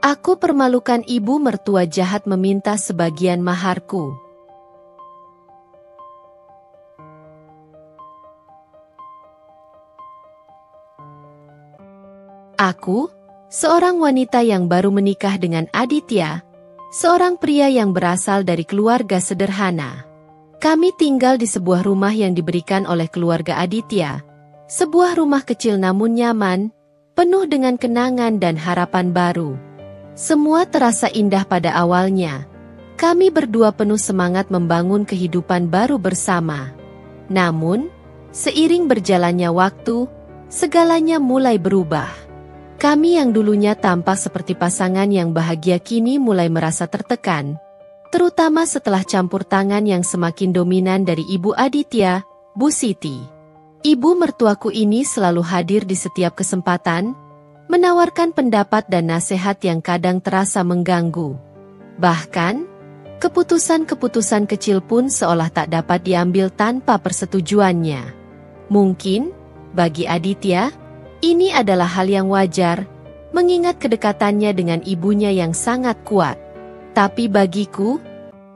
Aku permalukan ibu mertua jahat meminta sebagian maharku. Aku, seorang wanita yang baru menikah dengan Aditya, seorang pria yang berasal dari keluarga sederhana. Kami tinggal di sebuah rumah yang diberikan oleh keluarga Aditya, sebuah rumah kecil namun nyaman, penuh dengan kenangan dan harapan baru. Semua terasa indah pada awalnya. Kami berdua penuh semangat membangun kehidupan baru bersama. Namun, seiring berjalannya waktu, segalanya mulai berubah. Kami yang dulunya tampak seperti pasangan yang bahagia kini mulai merasa tertekan, terutama setelah campur tangan yang semakin dominan dari Ibu Aditya, Bu Siti. Ibu mertuaku ini selalu hadir di setiap kesempatan, menawarkan pendapat dan nasihat yang kadang terasa mengganggu. Bahkan, keputusan-keputusan kecil pun seolah tak dapat diambil tanpa persetujuannya. Mungkin, bagi Aditya, ini adalah hal yang wajar, mengingat kedekatannya dengan ibunya yang sangat kuat. Tapi bagiku,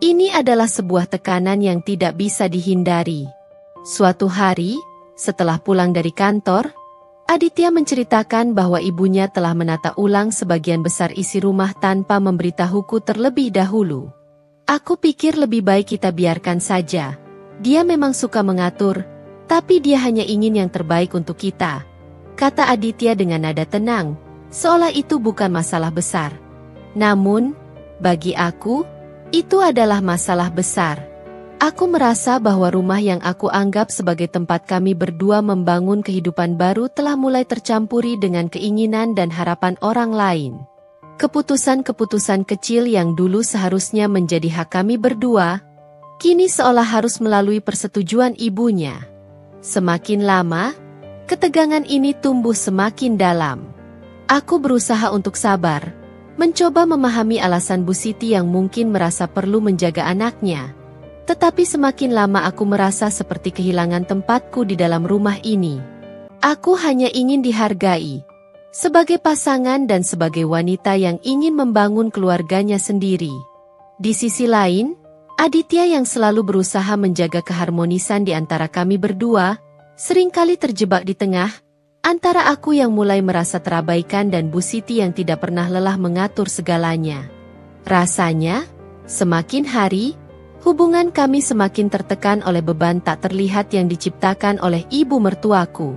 ini adalah sebuah tekanan yang tidak bisa dihindari. Suatu hari, setelah pulang dari kantor, Aditya menceritakan bahwa ibunya telah menata ulang sebagian besar isi rumah tanpa memberitahuku terlebih dahulu. Aku pikir lebih baik kita biarkan saja. Dia memang suka mengatur, tapi dia hanya ingin yang terbaik untuk kita, kata Aditya dengan nada tenang, seolah itu bukan masalah besar. Namun, bagi aku, itu adalah masalah besar. Aku merasa bahwa rumah yang aku anggap sebagai tempat kami berdua membangun kehidupan baru telah mulai tercampuri dengan keinginan dan harapan orang lain. Keputusan-keputusan kecil yang dulu seharusnya menjadi hak kami berdua, kini seolah harus melalui persetujuan ibunya. Semakin lama, ketegangan ini tumbuh semakin dalam. Aku berusaha untuk sabar, mencoba memahami alasan Bu Siti yang mungkin merasa perlu menjaga anaknya. Tetapi semakin lama aku merasa seperti kehilangan tempatku di dalam rumah ini. Aku hanya ingin dihargai, sebagai pasangan dan sebagai wanita yang ingin membangun keluarganya sendiri. Di sisi lain, Aditya yang selalu berusaha menjaga keharmonisan di antara kami berdua, seringkali terjebak di tengah, antara aku yang mulai merasa terabaikan dan Bu Siti yang tidak pernah lelah mengatur segalanya. Rasanya, semakin hari, hubungan kami semakin tertekan oleh beban tak terlihat yang diciptakan oleh ibu mertuaku.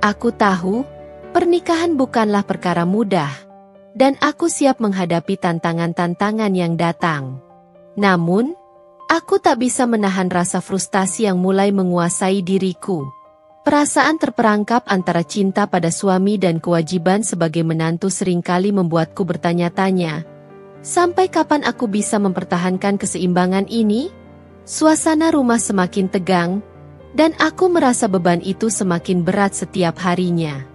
Aku tahu, pernikahan bukanlah perkara mudah, dan aku siap menghadapi tantangan-tantangan yang datang. Namun, aku tak bisa menahan rasa frustasi yang mulai menguasai diriku. Perasaan terperangkap antara cinta pada suami dan kewajiban sebagai menantu seringkali membuatku bertanya-tanya, sampai kapan aku bisa mempertahankan keseimbangan ini? Suasana rumah semakin tegang, dan aku merasa beban itu semakin berat setiap harinya.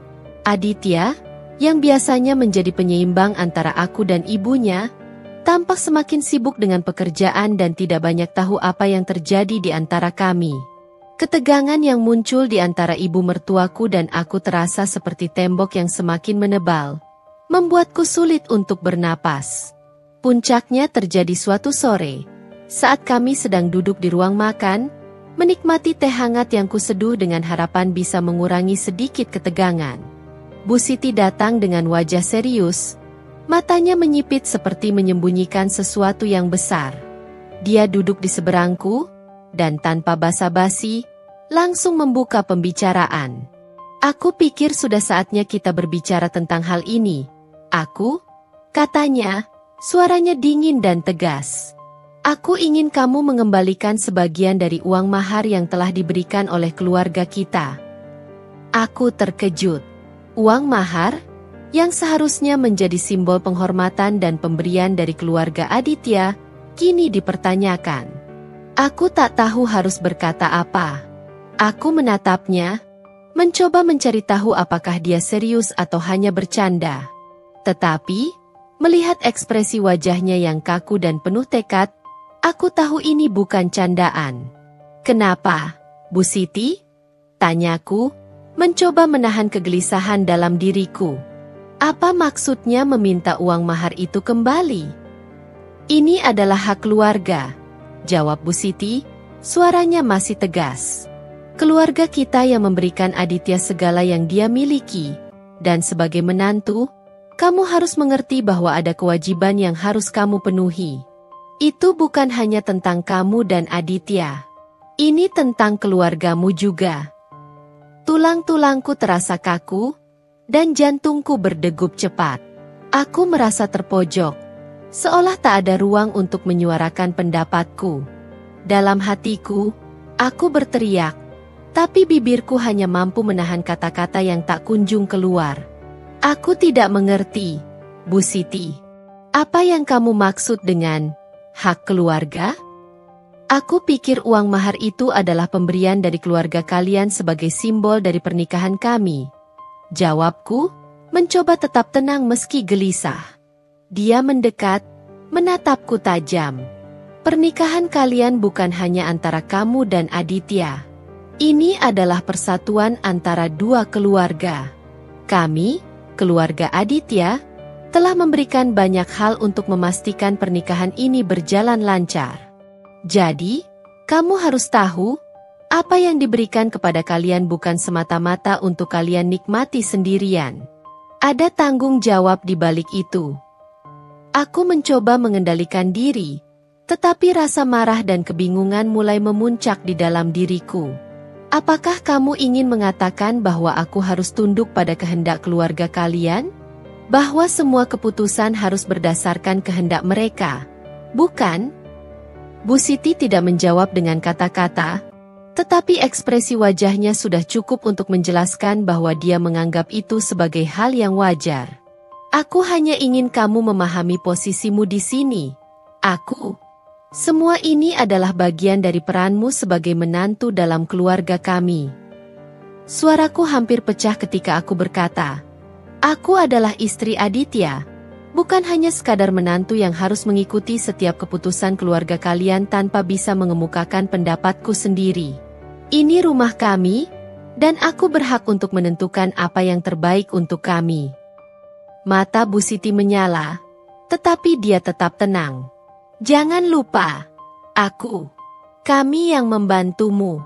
Aditya, yang biasanya menjadi penyeimbang antara aku dan ibunya, tampak semakin sibuk dengan pekerjaan dan tidak banyak tahu apa yang terjadi di antara kami. Ketegangan yang muncul di antara ibu mertuaku dan aku terasa seperti tembok yang semakin menebal, membuatku sulit untuk bernapas. Puncaknya terjadi suatu sore, saat kami sedang duduk di ruang makan, menikmati teh hangat yang kuseduh dengan harapan bisa mengurangi sedikit ketegangan. Bu Siti datang dengan wajah serius, matanya menyipit seperti menyembunyikan sesuatu yang besar. Dia duduk di seberangku, dan tanpa basa-basi, langsung membuka pembicaraan. Aku pikir sudah saatnya kita berbicara tentang hal ini. Katanya, suaranya dingin dan tegas. Aku ingin kamu mengembalikan sebagian dari uang mahar yang telah diberikan oleh keluarga kita. Aku terkejut. Uang mahar, yang seharusnya menjadi simbol penghormatan dan pemberian dari keluarga Aditya, kini dipertanyakan. Aku tak tahu harus berkata apa. Aku menatapnya, mencoba mencari tahu apakah dia serius atau hanya bercanda. Tetapi, melihat ekspresi wajahnya yang kaku dan penuh tekad, aku tahu ini bukan candaan. Kenapa, Bu Siti? Tanyaku, mencoba menahan kegelisahan dalam diriku. Apa maksudnya meminta uang mahar itu kembali? Ini adalah hak keluarga, jawab Bu Siti, suaranya masih tegas. Keluarga kita yang memberikan Aditya segala yang dia miliki, dan sebagai menantu, kamu harus mengerti bahwa ada kewajiban yang harus kamu penuhi. Itu bukan hanya tentang kamu dan Aditya. Ini tentang keluargamu juga. Tulang-tulangku terasa kaku, dan jantungku berdegup cepat. Aku merasa terpojok, seolah tak ada ruang untuk menyuarakan pendapatku. Dalam hatiku, aku berteriak, tapi bibirku hanya mampu menahan kata-kata yang tak kunjung keluar. Aku tidak mengerti, Bu Siti. Apa yang kamu maksud dengan hak keluarga? Aku pikir uang mahar itu adalah pemberian dari keluarga kalian sebagai simbol dari pernikahan kami. Jawabku, mencoba tetap tenang meski gelisah. Dia mendekat, menatapku tajam. Pernikahan kalian bukan hanya antara kamu dan Aditya. Ini adalah persatuan antara dua keluarga. Kami, keluarga Aditya, telah memberikan banyak hal untuk memastikan pernikahan ini berjalan lancar. Jadi, kamu harus tahu, apa yang diberikan kepada kalian bukan semata-mata untuk kalian nikmati sendirian. Ada tanggung jawab di balik itu. Aku mencoba mengendalikan diri, tetapi rasa marah dan kebingungan mulai memuncak di dalam diriku. Apakah kamu ingin mengatakan bahwa aku harus tunduk pada kehendak keluarga kalian? Bahwa semua keputusan harus berdasarkan kehendak mereka, bukan? Bu Siti tidak menjawab dengan kata-kata, tetapi ekspresi wajahnya sudah cukup untuk menjelaskan bahwa dia menganggap itu sebagai hal yang wajar. Aku hanya ingin kamu memahami posisimu di sini. Semua ini adalah bagian dari peranmu sebagai menantu dalam keluarga kami. Suaraku hampir pecah ketika aku berkata, aku adalah istri Aditya, bukan hanya sekadar menantu yang harus mengikuti setiap keputusan keluarga kalian tanpa bisa mengemukakan pendapatku sendiri. Ini rumah kami, dan aku berhak untuk menentukan apa yang terbaik untuk kami. Mata Bu Siti menyala, tetapi dia tetap tenang. Jangan lupa, kami yang membantumu.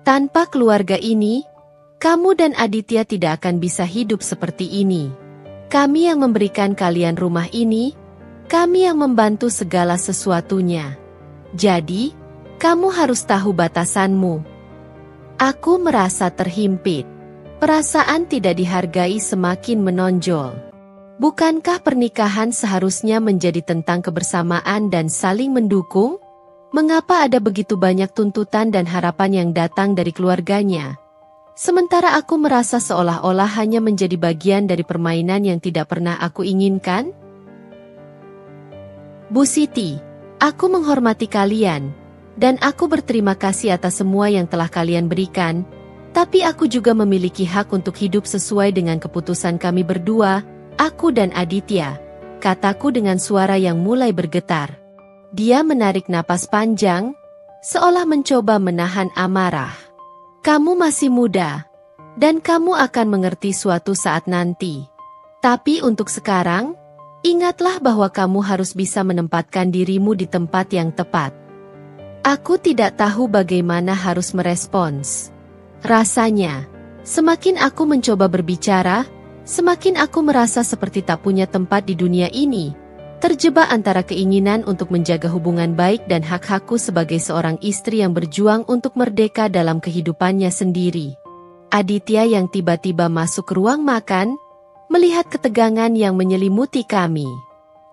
Tanpa keluarga ini, kamu dan Aditya tidak akan bisa hidup seperti ini. Kami yang memberikan kalian rumah ini, kami yang membantu segala sesuatunya. Jadi, kamu harus tahu batasanmu. Aku merasa terhimpit. Perasaan tidak dihargai semakin menonjol. Bukankah pernikahan seharusnya menjadi tentang kebersamaan dan saling mendukung? Mengapa ada begitu banyak tuntutan dan harapan yang datang dari keluarganya? Sementara aku merasa seolah-olah hanya menjadi bagian dari permainan yang tidak pernah aku inginkan? Bu Siti, aku menghormati kalian. Dan aku berterima kasih atas semua yang telah kalian berikan, tapi aku juga memiliki hak untuk hidup sesuai dengan keputusan kami berdua, aku dan Aditya, kataku dengan suara yang mulai bergetar. Dia menarik napas panjang, seolah mencoba menahan amarah. Kamu masih muda, dan kamu akan mengerti suatu saat nanti. Tapi untuk sekarang, ingatlah bahwa kamu harus bisa menempatkan dirimu di tempat yang tepat. Aku tidak tahu bagaimana harus merespons. Rasanya, semakin aku mencoba berbicara, semakin aku merasa seperti tak punya tempat di dunia ini, terjebak antara keinginan untuk menjaga hubungan baik dan hak-hakku sebagai seorang istri yang berjuang untuk merdeka dalam kehidupannya sendiri. Aditya yang tiba-tiba masuk ke ruang makan, melihat ketegangan yang menyelimuti kami.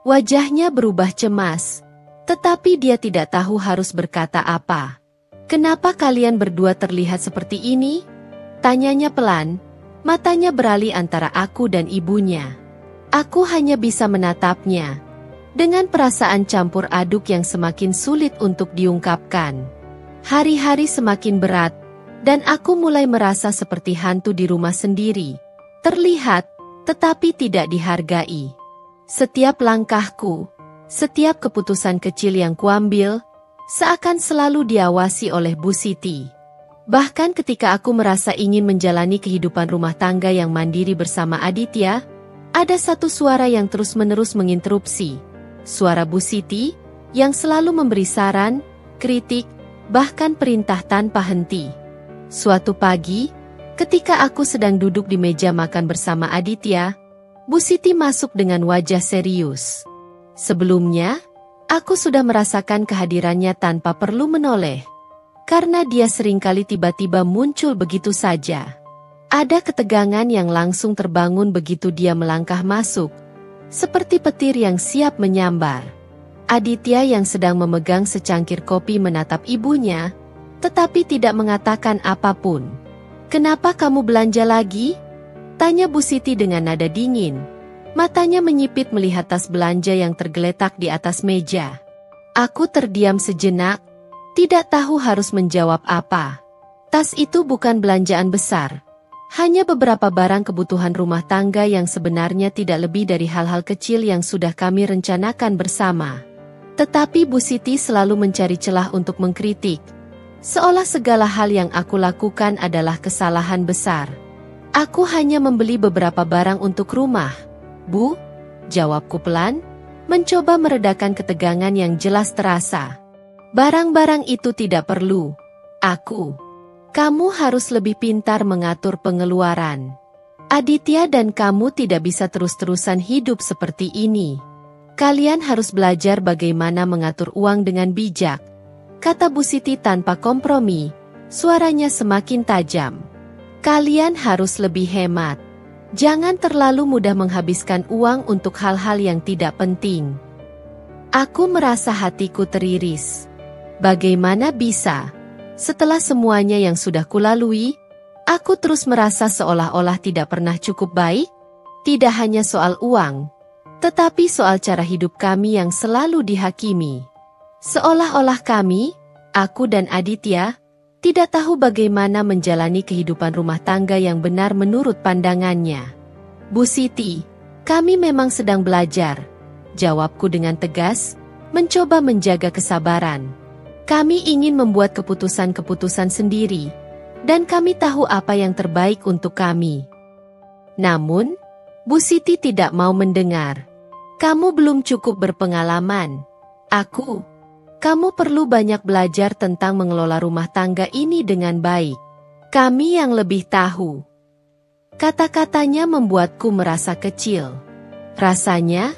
Wajahnya berubah cemas. Tetapi dia tidak tahu harus berkata apa. Kenapa kalian berdua terlihat seperti ini? Tanyanya pelan, matanya beralih antara aku dan ibunya. Aku hanya bisa menatapnya, dengan perasaan campur aduk yang semakin sulit untuk diungkapkan. Hari-hari semakin berat, dan aku mulai merasa seperti hantu di rumah sendiri. Terlihat, tetapi tidak dihargai. Setiap langkahku, setiap keputusan kecil yang kuambil, seakan selalu diawasi oleh Bu Siti. Bahkan ketika aku merasa ingin menjalani kehidupan rumah tangga yang mandiri bersama Aditya, Ada satu suara yang terus-menerus menginterupsi. Suara Bu Siti, yang selalu memberi saran, kritik, bahkan perintah tanpa henti. Suatu pagi, ketika aku sedang duduk di meja makan bersama Aditya, Bu Siti masuk dengan wajah serius. Sebelumnya, aku sudah merasakan kehadirannya tanpa perlu menoleh. Karena dia seringkali tiba-tiba muncul begitu saja. Ada ketegangan yang langsung terbangun begitu dia melangkah masuk, seperti petir yang siap menyambar. Aditya yang sedang memegang secangkir kopi menatap ibunya, tetapi tidak mengatakan apapun. "Kenapa kamu belanja lagi?" tanya Bu Siti dengan nada dingin. Matanya menyipit melihat tas belanja yang tergeletak di atas meja. Aku terdiam sejenak, tidak tahu harus menjawab apa. Tas itu bukan belanjaan besar. Hanya beberapa barang kebutuhan rumah tangga yang sebenarnya tidak lebih dari hal-hal kecil yang sudah kami rencanakan bersama. Tetapi Bu Siti selalu mencari celah untuk mengkritik, seolah segala hal yang aku lakukan adalah kesalahan besar. "Aku hanya membeli beberapa barang untuk rumah, Bu," jawabku pelan, mencoba meredakan ketegangan yang jelas terasa. "Barang-barang itu tidak perlu. Kamu harus lebih pintar mengatur pengeluaran. Aditya dan kamu tidak bisa terus-terusan hidup seperti ini. Kalian harus belajar bagaimana mengatur uang dengan bijak," kata Bu Siti tanpa kompromi, suaranya semakin tajam. "Kalian harus lebih hemat. Jangan terlalu mudah menghabiskan uang untuk hal-hal yang tidak penting." Aku merasa hatiku teriris. Bagaimana bisa? Setelah semuanya yang sudah kulalui, aku terus merasa seolah-olah tidak pernah cukup baik. Tidak hanya soal uang, tetapi soal cara hidup kami yang selalu dihakimi. Seolah-olah kami, aku dan Aditya, tidak tahu bagaimana menjalani kehidupan rumah tangga yang benar menurut pandangannya. "Bu Siti, kami memang sedang belajar," jawabku dengan tegas, mencoba menjaga kesabaran. "Kami ingin membuat keputusan-keputusan sendiri, dan kami tahu apa yang terbaik untuk kami." Namun, Bu Siti tidak mau mendengar. "Kamu belum cukup berpengalaman. Kamu perlu banyak belajar tentang mengelola rumah tangga ini dengan baik. Kami yang lebih tahu." Kata-katanya membuatku merasa kecil. Rasanya,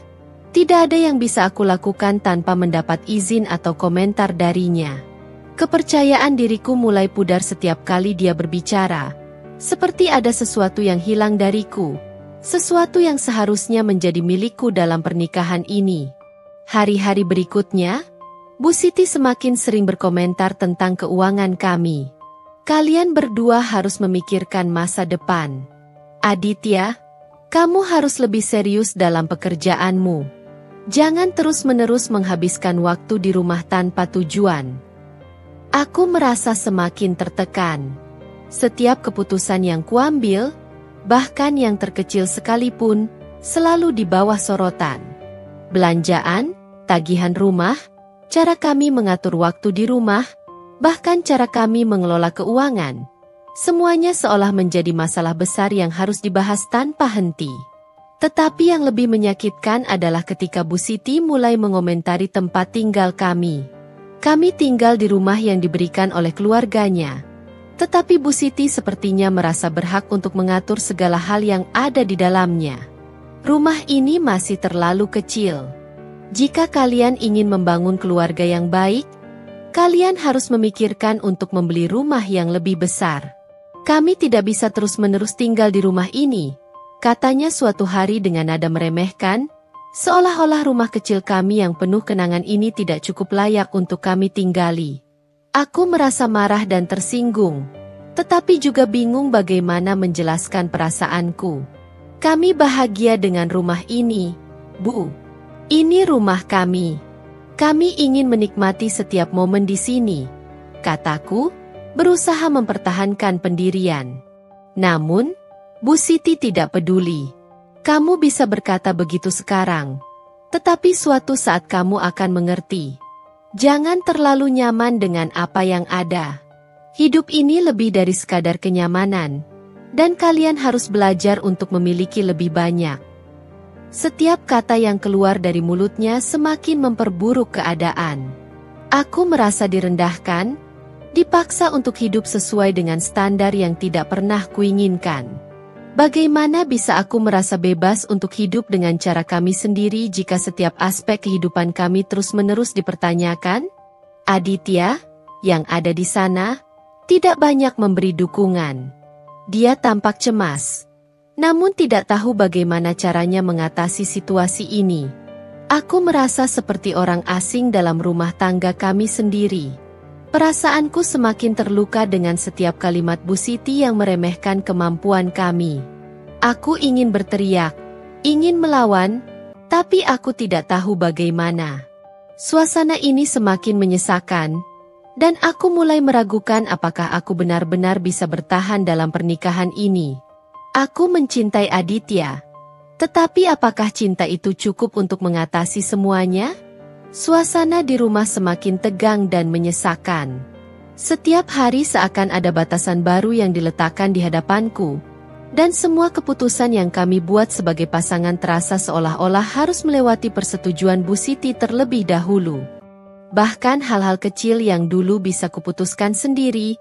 tidak ada yang bisa aku lakukan tanpa mendapat izin atau komentar darinya. Kepercayaan diriku mulai pudar setiap kali dia berbicara. Seperti ada sesuatu yang hilang dariku. Sesuatu yang seharusnya menjadi milikku dalam pernikahan ini. Hari-hari berikutnya, Bu Siti semakin sering berkomentar tentang keuangan kami. "Kalian berdua harus memikirkan masa depan. Aditya, kamu harus lebih serius dalam pekerjaanmu. Jangan terus-menerus menghabiskan waktu di rumah tanpa tujuan." Aku merasa semakin tertekan. Setiap keputusan yang kuambil, bahkan yang terkecil sekalipun, selalu di bawah sorotan. Belanjaan, tagihan rumah, cara kami mengatur waktu di rumah, bahkan cara kami mengelola keuangan. Semuanya seolah menjadi masalah besar yang harus dibahas tanpa henti. Tetapi yang lebih menyakitkan adalah ketika Bu Siti mulai mengomentari tempat tinggal kami. Kami tinggal di rumah yang diberikan oleh keluarganya. Tetapi Bu Siti sepertinya merasa berhak untuk mengatur segala hal yang ada di dalamnya. "Rumah ini masih terlalu kecil. Jika kalian ingin membangun keluarga yang baik, kalian harus memikirkan untuk membeli rumah yang lebih besar. Kami tidak bisa terus-menerus tinggal di rumah ini," katanya suatu hari dengan nada meremehkan, seolah-olah rumah kecil kami yang penuh kenangan ini tidak cukup layak untuk kami tinggali. Aku merasa marah dan tersinggung, tetapi juga bingung bagaimana menjelaskan perasaanku. "Kami bahagia dengan rumah ini, Bu. Ini rumah kami. Kami ingin menikmati setiap momen di sini," kataku, berusaha mempertahankan pendirian. Namun, Bu Siti tidak peduli. "Kamu bisa berkata begitu sekarang, tetapi suatu saat kamu akan mengerti. Jangan terlalu nyaman dengan apa yang ada. Hidup ini lebih dari sekadar kenyamanan, dan kalian harus belajar untuk memiliki lebih banyak." Setiap kata yang keluar dari mulutnya semakin memperburuk keadaan. Aku merasa direndahkan, dipaksa untuk hidup sesuai dengan standar yang tidak pernah kuinginkan. Bagaimana bisa aku merasa bebas untuk hidup dengan cara kami sendiri jika setiap aspek kehidupan kami terus-menerus dipertanyakan? Aditya, yang ada di sana, tidak banyak memberi dukungan. Dia tampak cemas, namun tidak tahu bagaimana caranya mengatasi situasi ini. Aku merasa seperti orang asing dalam rumah tangga kami sendiri. Perasaanku semakin terluka dengan setiap kalimat Bu Siti yang meremehkan kemampuan kami. Aku ingin berteriak, ingin melawan, tapi aku tidak tahu bagaimana. Suasana ini semakin menyesakan, dan aku mulai meragukan apakah aku benar-benar bisa bertahan dalam pernikahan ini. Aku mencintai Aditya, tetapi apakah cinta itu cukup untuk mengatasi semuanya? Suasana di rumah semakin tegang dan menyesakan. Setiap hari seakan ada batasan baru yang diletakkan di hadapanku, dan semua keputusan yang kami buat sebagai pasangan terasa seolah-olah harus melewati persetujuan Bu Siti terlebih dahulu. Bahkan hal-hal kecil yang dulu bisa kuputuskan sendiri,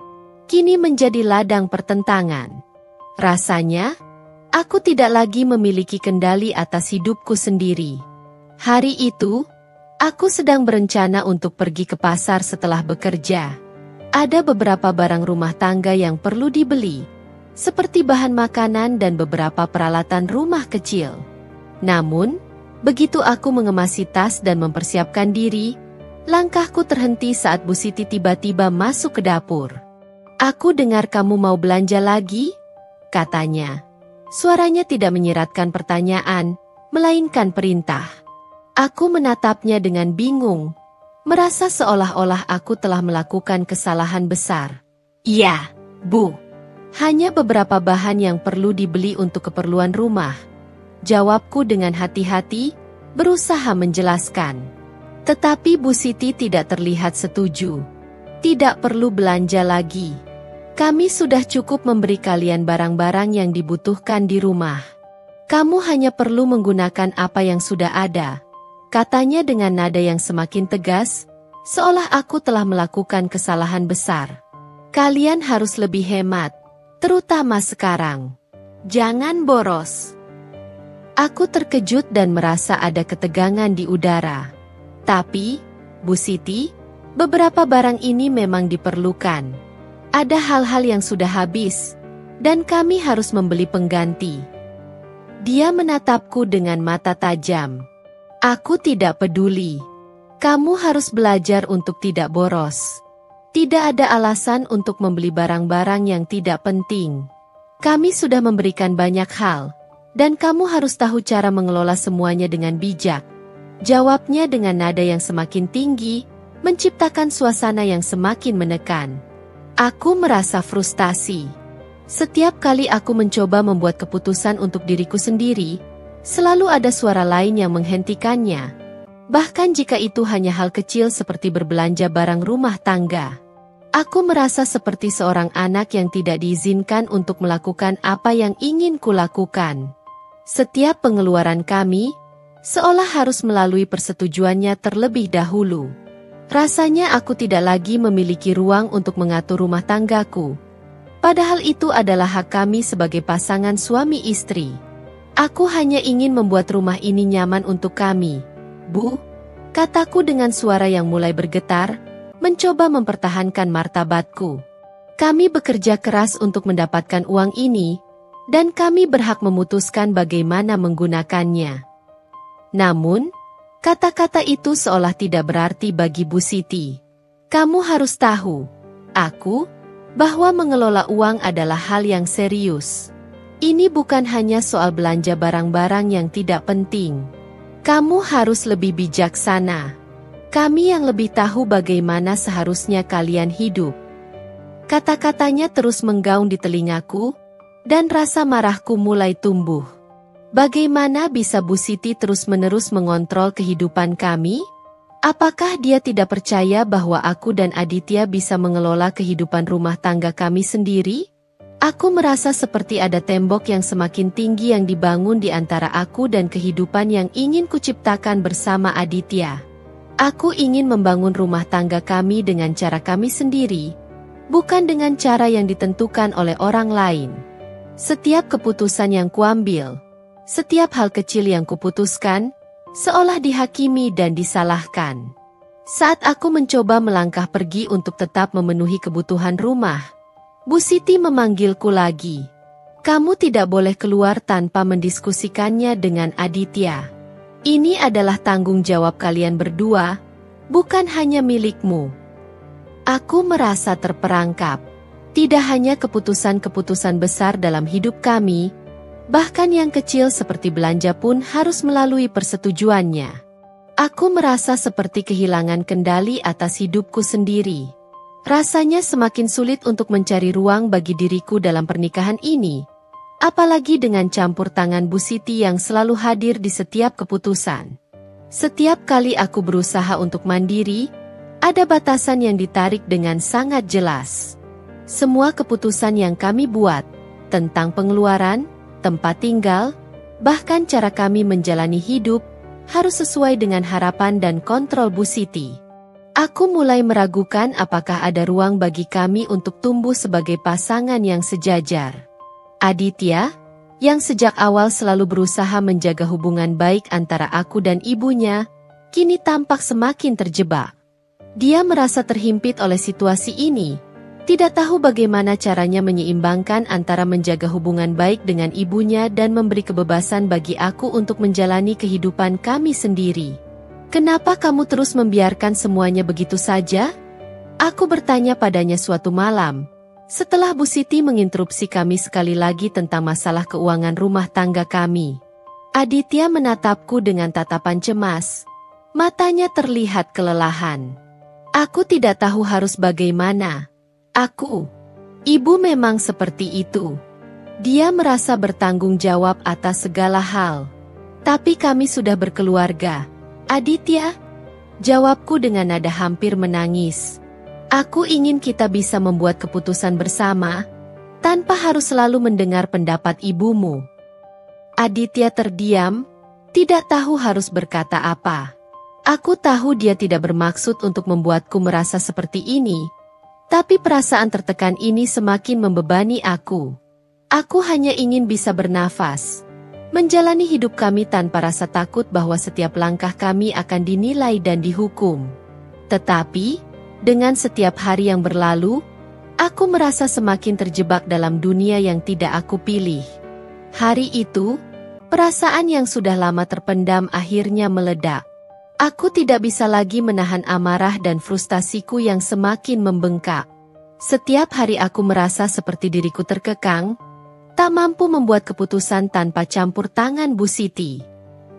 kini menjadi ladang pertentangan. Rasanya, aku tidak lagi memiliki kendali atas hidupku sendiri. Hari itu, aku sedang berencana untuk pergi ke pasar setelah bekerja. Ada beberapa barang rumah tangga yang perlu dibeli, seperti bahan makanan dan beberapa peralatan rumah kecil. Namun, begitu aku mengemasi tas dan mempersiapkan diri, langkahku terhenti saat Bu Siti tiba-tiba masuk ke dapur. "Aku dengar kamu mau belanja lagi?" katanya. Suaranya tidak menyiratkan pertanyaan, melainkan perintah. Aku menatapnya dengan bingung, merasa seolah-olah aku telah melakukan kesalahan besar. "Iya, Bu. Hanya beberapa bahan yang perlu dibeli untuk keperluan rumah," jawabku dengan hati-hati, berusaha menjelaskan. Tetapi Bu Siti tidak terlihat setuju. "Tidak perlu belanja lagi. Kami sudah cukup memberi kalian barang-barang yang dibutuhkan di rumah. Kamu hanya perlu menggunakan apa yang sudah ada," katanya dengan nada yang semakin tegas, seolah aku telah melakukan kesalahan besar. "Kalian harus lebih hemat, terutama sekarang. Jangan boros." Aku terkejut dan merasa ada ketegangan di udara. "Tapi, Bu Siti, beberapa barang ini memang diperlukan. Ada hal-hal yang sudah habis, dan kami harus membeli pengganti." Dia menatapku dengan mata tajam. "Aku tidak peduli. Kamu harus belajar untuk tidak boros. Tidak ada alasan untuk membeli barang-barang yang tidak penting. Kami sudah memberikan banyak hal, dan kamu harus tahu cara mengelola semuanya dengan bijak," jawabnya dengan nada yang semakin tinggi, menciptakan suasana yang semakin menekan. Aku merasa frustasi. Setiap kali aku mencoba membuat keputusan untuk diriku sendiri, selalu ada suara lain yang menghentikannya. Bahkan jika itu hanya hal kecil seperti berbelanja barang rumah tangga. Aku merasa seperti seorang anak yang tidak diizinkan untuk melakukan apa yang ingin kulakukan. Setiap pengeluaran kami, seolah harus melalui persetujuannya terlebih dahulu. Rasanya aku tidak lagi memiliki ruang untuk mengatur rumah tanggaku. Padahal itu adalah hak kami sebagai pasangan suami istri. "Aku hanya ingin membuat rumah ini nyaman untuk kami, Bu," kataku dengan suara yang mulai bergetar, mencoba mempertahankan martabatku. "Kami bekerja keras untuk mendapatkan uang ini, dan kami berhak memutuskan bagaimana menggunakannya." Namun, kata-kata itu seolah tidak berarti bagi Bu Siti. "Kamu harus tahu, bahwa mengelola uang adalah hal yang serius. Ini bukan hanya soal belanja barang-barang yang tidak penting. Kamu harus lebih bijaksana. Kami yang lebih tahu bagaimana seharusnya kalian hidup." Kata-katanya terus menggaung di telingaku, dan rasa marahku mulai tumbuh. Bagaimana bisa Bu Siti terus-menerus mengontrol kehidupan kami? Apakah dia tidak percaya bahwa aku dan Aditya bisa mengelola kehidupan rumah tangga kami sendiri? Aku merasa seperti ada tembok yang semakin tinggi yang dibangun di antara aku dan kehidupan yang ingin kuciptakan bersama Aditya. Aku ingin membangun rumah tangga kami dengan cara kami sendiri, bukan dengan cara yang ditentukan oleh orang lain. Setiap keputusan yang kuambil, setiap hal kecil yang kuputuskan, seolah dihakimi dan disalahkan. Saat aku mencoba melangkah pergi untuk tetap memenuhi kebutuhan rumah, Bu Siti memanggilku lagi. Kamu tidak boleh keluar tanpa mendiskusikannya dengan Aditya. Ini adalah tanggung jawab kalian berdua, bukan hanya milikmu. Aku merasa terperangkap. Tidak hanya keputusan-keputusan besar dalam hidup kami, bahkan yang kecil seperti belanja pun harus melalui persetujuannya. Aku merasa seperti kehilangan kendali atas hidupku sendiri. Rasanya semakin sulit untuk mencari ruang bagi diriku dalam pernikahan ini, apalagi dengan campur tangan Bu Siti yang selalu hadir di setiap keputusan. Setiap kali aku berusaha untuk mandiri, ada batasan yang ditarik dengan sangat jelas. Semua keputusan yang kami buat, tentang pengeluaran, tempat tinggal, bahkan cara kami menjalani hidup, harus sesuai dengan harapan dan kontrol Bu Siti. Aku mulai meragukan apakah ada ruang bagi kami untuk tumbuh sebagai pasangan yang sejajar. Aditya, yang sejak awal selalu berusaha menjaga hubungan baik antara aku dan ibunya, kini tampak semakin terjebak. Dia merasa terhimpit oleh situasi ini, tidak tahu bagaimana caranya menyeimbangkan antara menjaga hubungan baik dengan ibunya dan memberi kebebasan bagi aku untuk menjalani kehidupan kami sendiri. Kenapa kamu terus membiarkan semuanya begitu saja? Aku bertanya padanya suatu malam, setelah Bu Siti menginterupsi kami sekali lagi tentang masalah keuangan rumah tangga kami. Aditya menatapku dengan tatapan cemas. Matanya terlihat kelelahan. Aku tidak tahu harus bagaimana. Ibu memang seperti itu. Dia merasa bertanggung jawab atas segala hal. Tapi kami sudah berkeluarga. Aditya, jawabku dengan nada hampir menangis. Aku ingin kita bisa membuat keputusan bersama, tanpa harus selalu mendengar pendapat ibumu. Aditya terdiam, tidak tahu harus berkata apa. Aku tahu dia tidak bermaksud untuk membuatku merasa seperti ini, tapi perasaan tertekan ini semakin membebani aku. Aku hanya ingin bisa bernafas, menjalani hidup kami tanpa rasa takut bahwa setiap langkah kami akan dinilai dan dihukum. Tetapi, dengan setiap hari yang berlalu, aku merasa semakin terjebak dalam dunia yang tidak aku pilih. Hari itu, perasaan yang sudah lama terpendam akhirnya meledak. Aku tidak bisa lagi menahan amarah dan frustasiku yang semakin membengkak. Setiap hari aku merasa seperti diriku terkekang, tak mampu membuat keputusan tanpa campur tangan Bu Siti.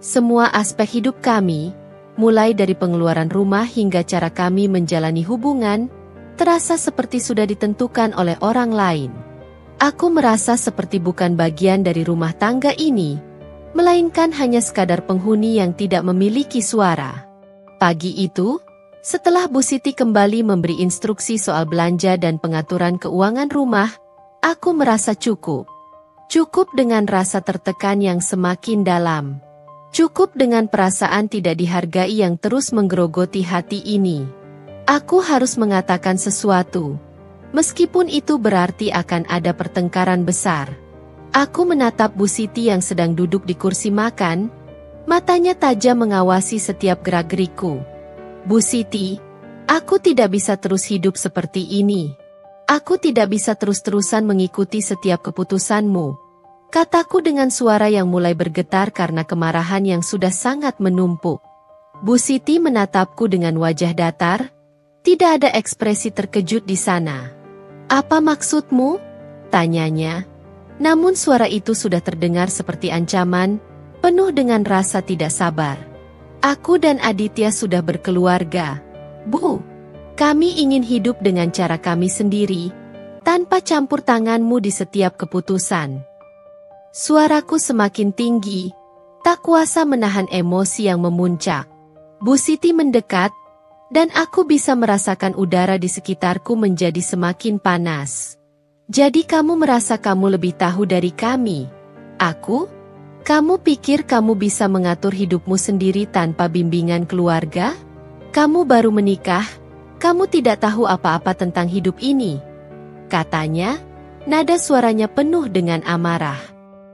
Semua aspek hidup kami, mulai dari pengeluaran rumah hingga cara kami menjalani hubungan, terasa seperti sudah ditentukan oleh orang lain. Aku merasa seperti bukan bagian dari rumah tangga ini, melainkan hanya sekadar penghuni yang tidak memiliki suara. Pagi itu, setelah Bu Siti kembali memberi instruksi soal belanja dan pengaturan keuangan rumah, aku merasa cukup. Cukup dengan rasa tertekan yang semakin dalam. Cukup dengan perasaan tidak dihargai yang terus menggerogoti hati ini. Aku harus mengatakan sesuatu, meskipun itu berarti akan ada pertengkaran besar. Aku menatap Bu Siti yang sedang duduk di kursi makan, matanya tajam mengawasi setiap gerak-geriku. Bu Siti, aku tidak bisa terus hidup seperti ini. Aku tidak bisa terus-terusan mengikuti setiap keputusanmu, kataku dengan suara yang mulai bergetar karena kemarahan yang sudah sangat menumpuk. Bu Siti menatapku dengan wajah datar, tidak ada ekspresi terkejut di sana. Apa maksudmu? Tanyanya. Namun suara itu sudah terdengar seperti ancaman, penuh dengan rasa tidak sabar. Aku dan Aditya sudah berkeluarga. Bu, kami ingin hidup dengan cara kami sendiri, tanpa campur tanganmu di setiap keputusan. Suaraku semakin tinggi, tak kuasa menahan emosi yang memuncak. Bu Siti mendekat, dan aku bisa merasakan udara di sekitarku menjadi semakin panas. Jadi kamu merasa kamu lebih tahu dari kami? Aku? Kamu pikir kamu bisa mengatur hidupmu sendiri tanpa bimbingan keluarga? Kamu baru menikah, kamu tidak tahu apa-apa tentang hidup ini. Katanya, nada suaranya penuh dengan amarah.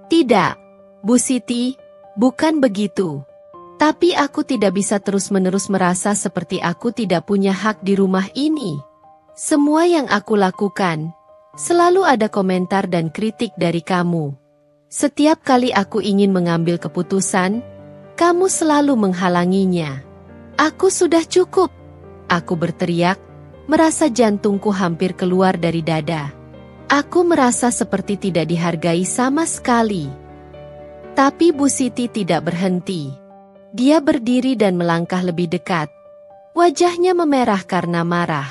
Tidak, Bu Siti, bukan begitu. Tapi aku tidak bisa terus-menerus merasa seperti aku tidak punya hak di rumah ini. Semua yang aku lakukan, selalu ada komentar dan kritik dari kamu. Setiap kali aku ingin mengambil keputusan, kamu selalu menghalanginya. Aku sudah cukup. Aku berteriak, merasa jantungku hampir keluar dari dada. Aku merasa seperti tidak dihargai sama sekali. Tapi Bu Siti tidak berhenti. Dia berdiri dan melangkah lebih dekat. Wajahnya memerah karena marah.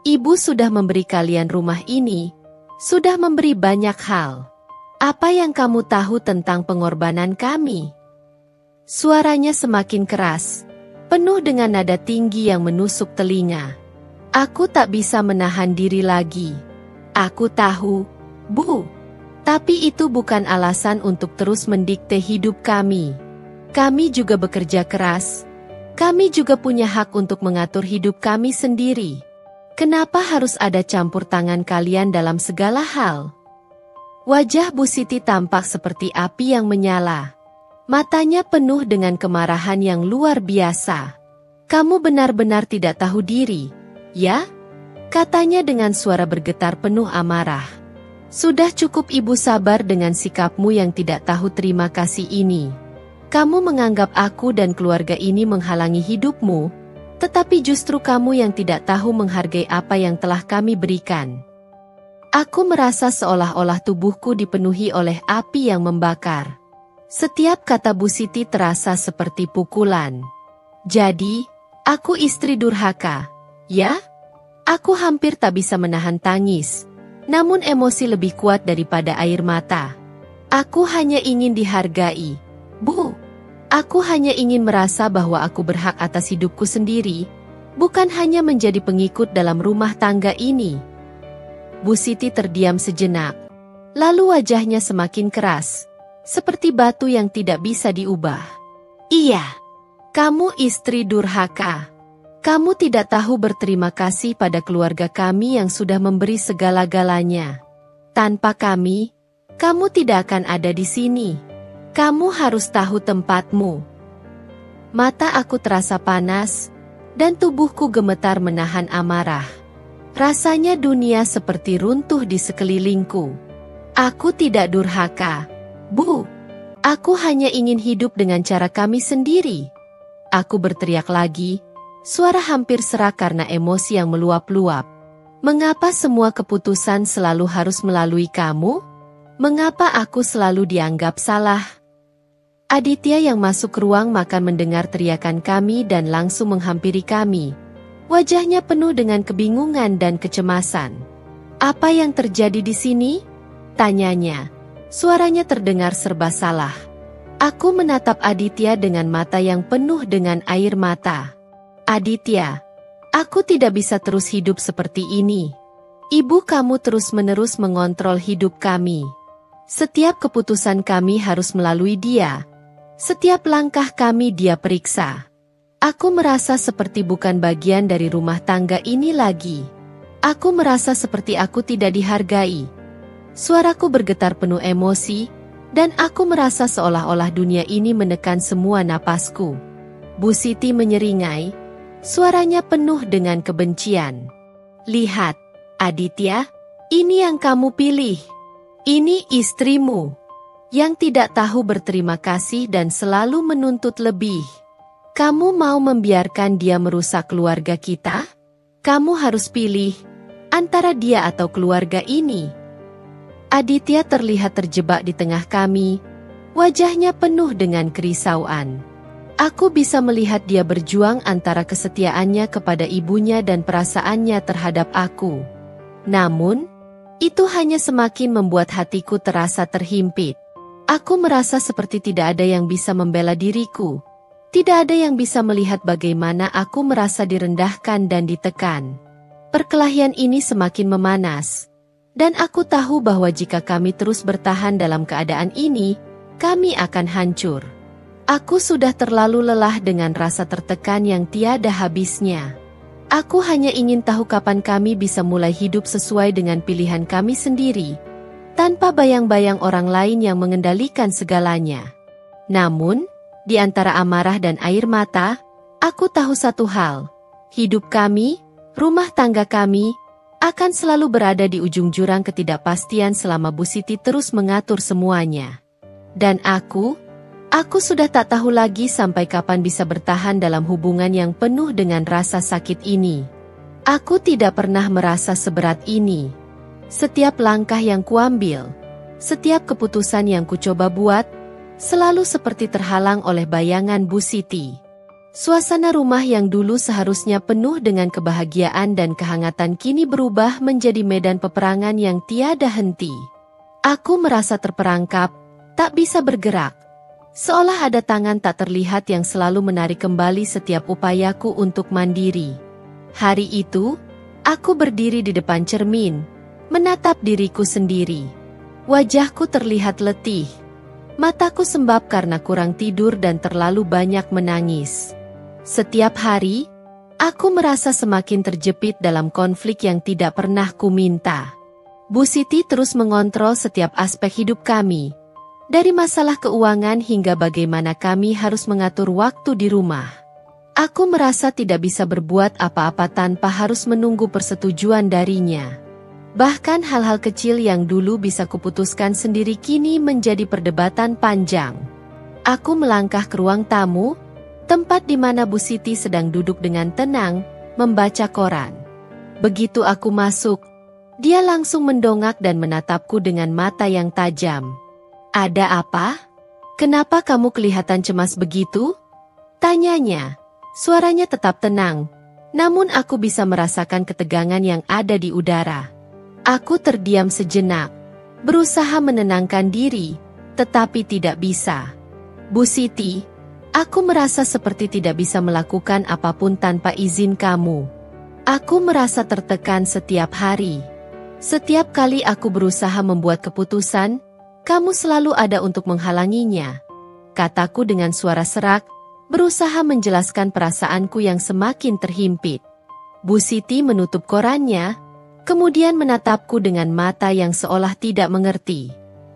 Ibu sudah memberi kalian rumah ini, sudah memberi banyak hal. Apa yang kamu tahu tentang pengorbanan kami? Suaranya semakin keras, penuh dengan nada tinggi yang menusuk telinga. Aku tak bisa menahan diri lagi. Aku tahu, Bu. Tapi itu bukan alasan untuk terus mendikte hidup kami. Kami juga bekerja keras. Kami juga punya hak untuk mengatur hidup kami sendiri. Kenapa harus ada campur tangan kalian dalam segala hal? Wajah Bu Siti tampak seperti api yang menyala. Matanya penuh dengan kemarahan yang luar biasa. Kamu benar-benar tidak tahu diri, ya? Katanya dengan suara bergetar penuh amarah. Sudah cukup Ibu sabar dengan sikapmu yang tidak tahu terima kasih ini. Kamu menganggap aku dan keluarga ini menghalangi hidupmu, tetapi justru kamu yang tidak tahu menghargai apa yang telah kami berikan. Aku merasa seolah-olah tubuhku dipenuhi oleh api yang membakar. Setiap kata Bu Siti terasa seperti pukulan. Jadi, aku istri durhaka, ya? Aku hampir tak bisa menahan tangis, namun emosi lebih kuat daripada air mata. Aku hanya ingin dihargai, Bu. Aku hanya ingin merasa bahwa aku berhak atas hidupku sendiri, bukan hanya menjadi pengikut dalam rumah tangga ini. Bu Siti terdiam sejenak, lalu wajahnya semakin keras, seperti batu yang tidak bisa diubah. Iya, kamu istri durhaka. Kamu tidak tahu berterima kasih pada keluarga kami yang sudah memberi segala-galanya. Tanpa kami, kamu tidak akan ada di sini. Kamu harus tahu tempatmu. Mata aku terasa panas, dan tubuhku gemetar menahan amarah. Rasanya dunia seperti runtuh di sekelilingku. Aku tidak durhaka, Bu. Aku hanya ingin hidup dengan cara kami sendiri. Aku berteriak lagi, suara hampir serak karena emosi yang meluap-luap. Mengapa semua keputusan selalu harus melalui kamu? Mengapa aku selalu dianggap salah? Aditya yang masuk ruang makan mendengar teriakan kami dan langsung menghampiri kami. Wajahnya penuh dengan kebingungan dan kecemasan. Apa yang terjadi di sini? Tanyanya. Suaranya terdengar serba salah. Aku menatap Aditya dengan mata yang penuh dengan air mata. Aditya, aku tidak bisa terus hidup seperti ini. Ibu kamu terus-menerus mengontrol hidup kami. Setiap keputusan kami harus melalui dia. Setiap langkah kami dia periksa. Aku merasa seperti bukan bagian dari rumah tangga ini lagi. Aku merasa seperti aku tidak dihargai. Suaraku bergetar penuh emosi, dan aku merasa seolah-olah dunia ini menekan semua napasku. Bu Siti menyeringai, suaranya penuh dengan kebencian. Lihat, Aditya, ini yang kamu pilih. Ini istrimu, yang tidak tahu berterima kasih dan selalu menuntut lebih. Kamu mau membiarkan dia merusak keluarga kita? Kamu harus pilih antara dia atau keluarga ini. Aditya terlihat terjebak di tengah kami, wajahnya penuh dengan kerisauan. Aku bisa melihat dia berjuang antara kesetiaannya kepada ibunya dan perasaannya terhadap aku. Namun, itu hanya semakin membuat hatiku terasa terhimpit. Aku merasa seperti tidak ada yang bisa membela diriku. Tidak ada yang bisa melihat bagaimana aku merasa direndahkan dan ditekan. Perkelahian ini semakin memanas. Dan aku tahu bahwa jika kami terus bertahan dalam keadaan ini, kami akan hancur. Aku sudah terlalu lelah dengan rasa tertekan yang tiada habisnya. Aku hanya ingin tahu kapan kami bisa mulai hidup sesuai dengan pilihan kami sendiri, tanpa bayang-bayang orang lain yang mengendalikan segalanya. Namun, di antara amarah dan air mata, aku tahu satu hal. Hidup kami, rumah tangga kami, akan selalu berada di ujung jurang ketidakpastian selama Bu Siti terus mengatur semuanya. Dan aku sudah tak tahu lagi sampai kapan bisa bertahan dalam hubungan yang penuh dengan rasa sakit ini. Aku tidak pernah merasa seberat ini. Setiap langkah yang kuambil, setiap keputusan yang kucoba buat, selalu seperti terhalang oleh bayangan Bu Siti. Suasana rumah yang dulu seharusnya penuh dengan kebahagiaan dan kehangatan kini berubah menjadi medan peperangan yang tiada henti. Aku merasa terperangkap, tak bisa bergerak. Seolah ada tangan tak terlihat yang selalu menarik kembali setiap upayaku untuk mandiri. Hari itu, aku berdiri di depan cermin, menatap diriku sendiri. Wajahku terlihat letih. Mataku sembab karena kurang tidur dan terlalu banyak menangis. Setiap hari, aku merasa semakin terjepit dalam konflik yang tidak pernah kuminta. Bu Siti terus mengontrol setiap aspek hidup kami. Dari masalah keuangan hingga bagaimana kami harus mengatur waktu di rumah. Aku merasa tidak bisa berbuat apa-apa tanpa harus menunggu persetujuan darinya. Bahkan hal-hal kecil yang dulu bisa kuputuskan sendiri kini menjadi perdebatan panjang. Aku melangkah ke ruang tamu, tempat di mana Bu Siti sedang duduk dengan tenang, membaca koran. Begitu aku masuk, dia langsung mendongak dan menatapku dengan mata yang tajam. "Ada apa? Kenapa kamu kelihatan cemas begitu?" tanyanya. Suaranya tetap tenang, namun aku bisa merasakan ketegangan yang ada di udara. Aku terdiam sejenak, berusaha menenangkan diri, tetapi tidak bisa. "Bu Siti, aku merasa seperti tidak bisa melakukan apapun tanpa izin kamu. Aku merasa tertekan setiap hari. Setiap kali aku berusaha membuat keputusan, kamu selalu ada untuk menghalanginya," kataku dengan suara serak, berusaha menjelaskan perasaanku yang semakin terhimpit. Bu Siti menutup korannya, kemudian menatapku dengan mata yang seolah tidak mengerti.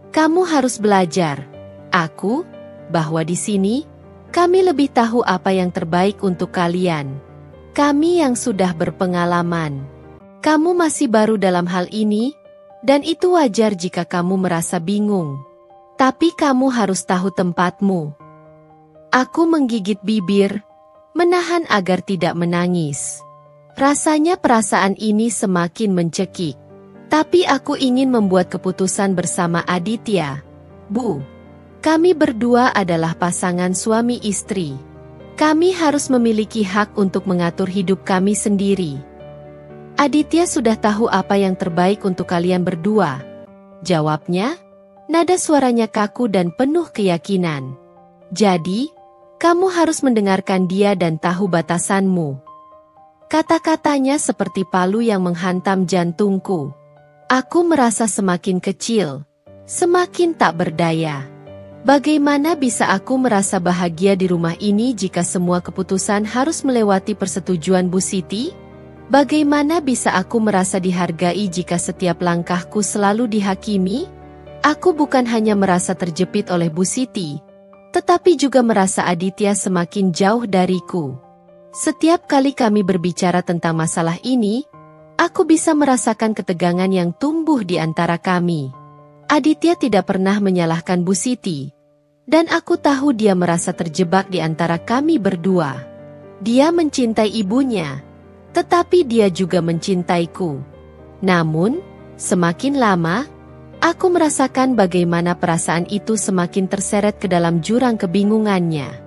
"Kamu harus belajar, aku, bahwa di sini, kami lebih tahu apa yang terbaik untuk kalian. Kami yang sudah berpengalaman. Kamu masih baru dalam hal ini, dan itu wajar jika kamu merasa bingung. Tapi kamu harus tahu tempatmu." Aku menggigit bibir, menahan agar tidak menangis. Rasanya perasaan ini semakin mencekik. Tapi aku ingin membuat keputusan bersama Aditya. "Bu, kami berdua adalah pasangan suami istri. Kami harus memiliki hak untuk mengatur hidup kami sendiri. Aditya sudah tahu apa yang terbaik untuk kalian berdua," jawabnya, nada suaranya kaku dan penuh keyakinan. "Jadi, kamu harus mendengarkan dia dan tahu batasanmu." Kata-katanya seperti palu yang menghantam jantungku. Aku merasa semakin kecil, semakin tak berdaya. Bagaimana bisa aku merasa bahagia di rumah ini jika semua keputusan harus melewati persetujuan Bu Siti? Bagaimana bisa aku merasa dihargai jika setiap langkahku selalu dihakimi? Aku bukan hanya merasa terjepit oleh Bu Siti, tetapi juga merasa Aditya semakin jauh dariku. Setiap kali kami berbicara tentang masalah ini, aku bisa merasakan ketegangan yang tumbuh di antara kami. Aditya tidak pernah menyalahkan Bu Siti, dan aku tahu dia merasa terjebak di antara kami berdua. Dia mencintai ibunya, tetapi dia juga mencintaiku. Namun, semakin lama, aku merasakan bagaimana perasaan itu semakin terseret ke dalam jurang kebingungannya.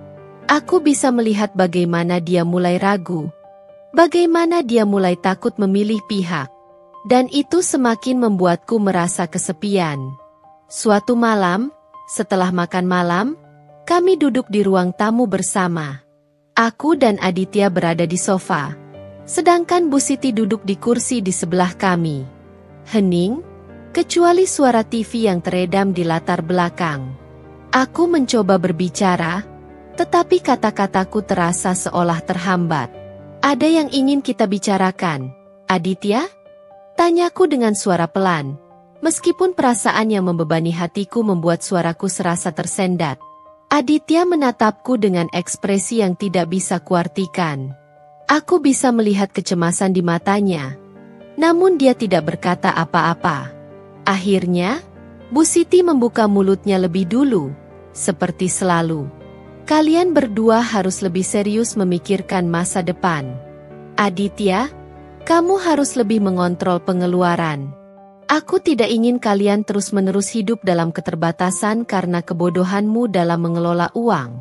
Aku bisa melihat bagaimana dia mulai ragu, bagaimana dia mulai takut memilih pihak, dan itu semakin membuatku merasa kesepian. Suatu malam, setelah makan malam, kami duduk di ruang tamu bersama. Aku dan Aditya berada di sofa, sedangkan Bu Siti duduk di kursi di sebelah kami. Hening, kecuali suara TV yang teredam di latar belakang. Aku mencoba berbicara, tetapi kata-kataku terasa seolah terhambat. Ada yang ingin kita bicarakan, Aditya? Tanyaku dengan suara pelan, meskipun perasaan yang membebani hatiku membuat suaraku serasa tersendat. Aditya menatapku dengan ekspresi yang tidak bisa kuartikan. Aku bisa melihat kecemasan di matanya, namun dia tidak berkata apa-apa. Akhirnya, Bu Siti membuka mulutnya lebih dulu, seperti selalu. Kalian berdua harus lebih serius memikirkan masa depan. Aditya, kamu harus lebih mengontrol pengeluaran. Aku tidak ingin kalian terus-menerus hidup dalam keterbatasan karena kebodohanmu dalam mengelola uang.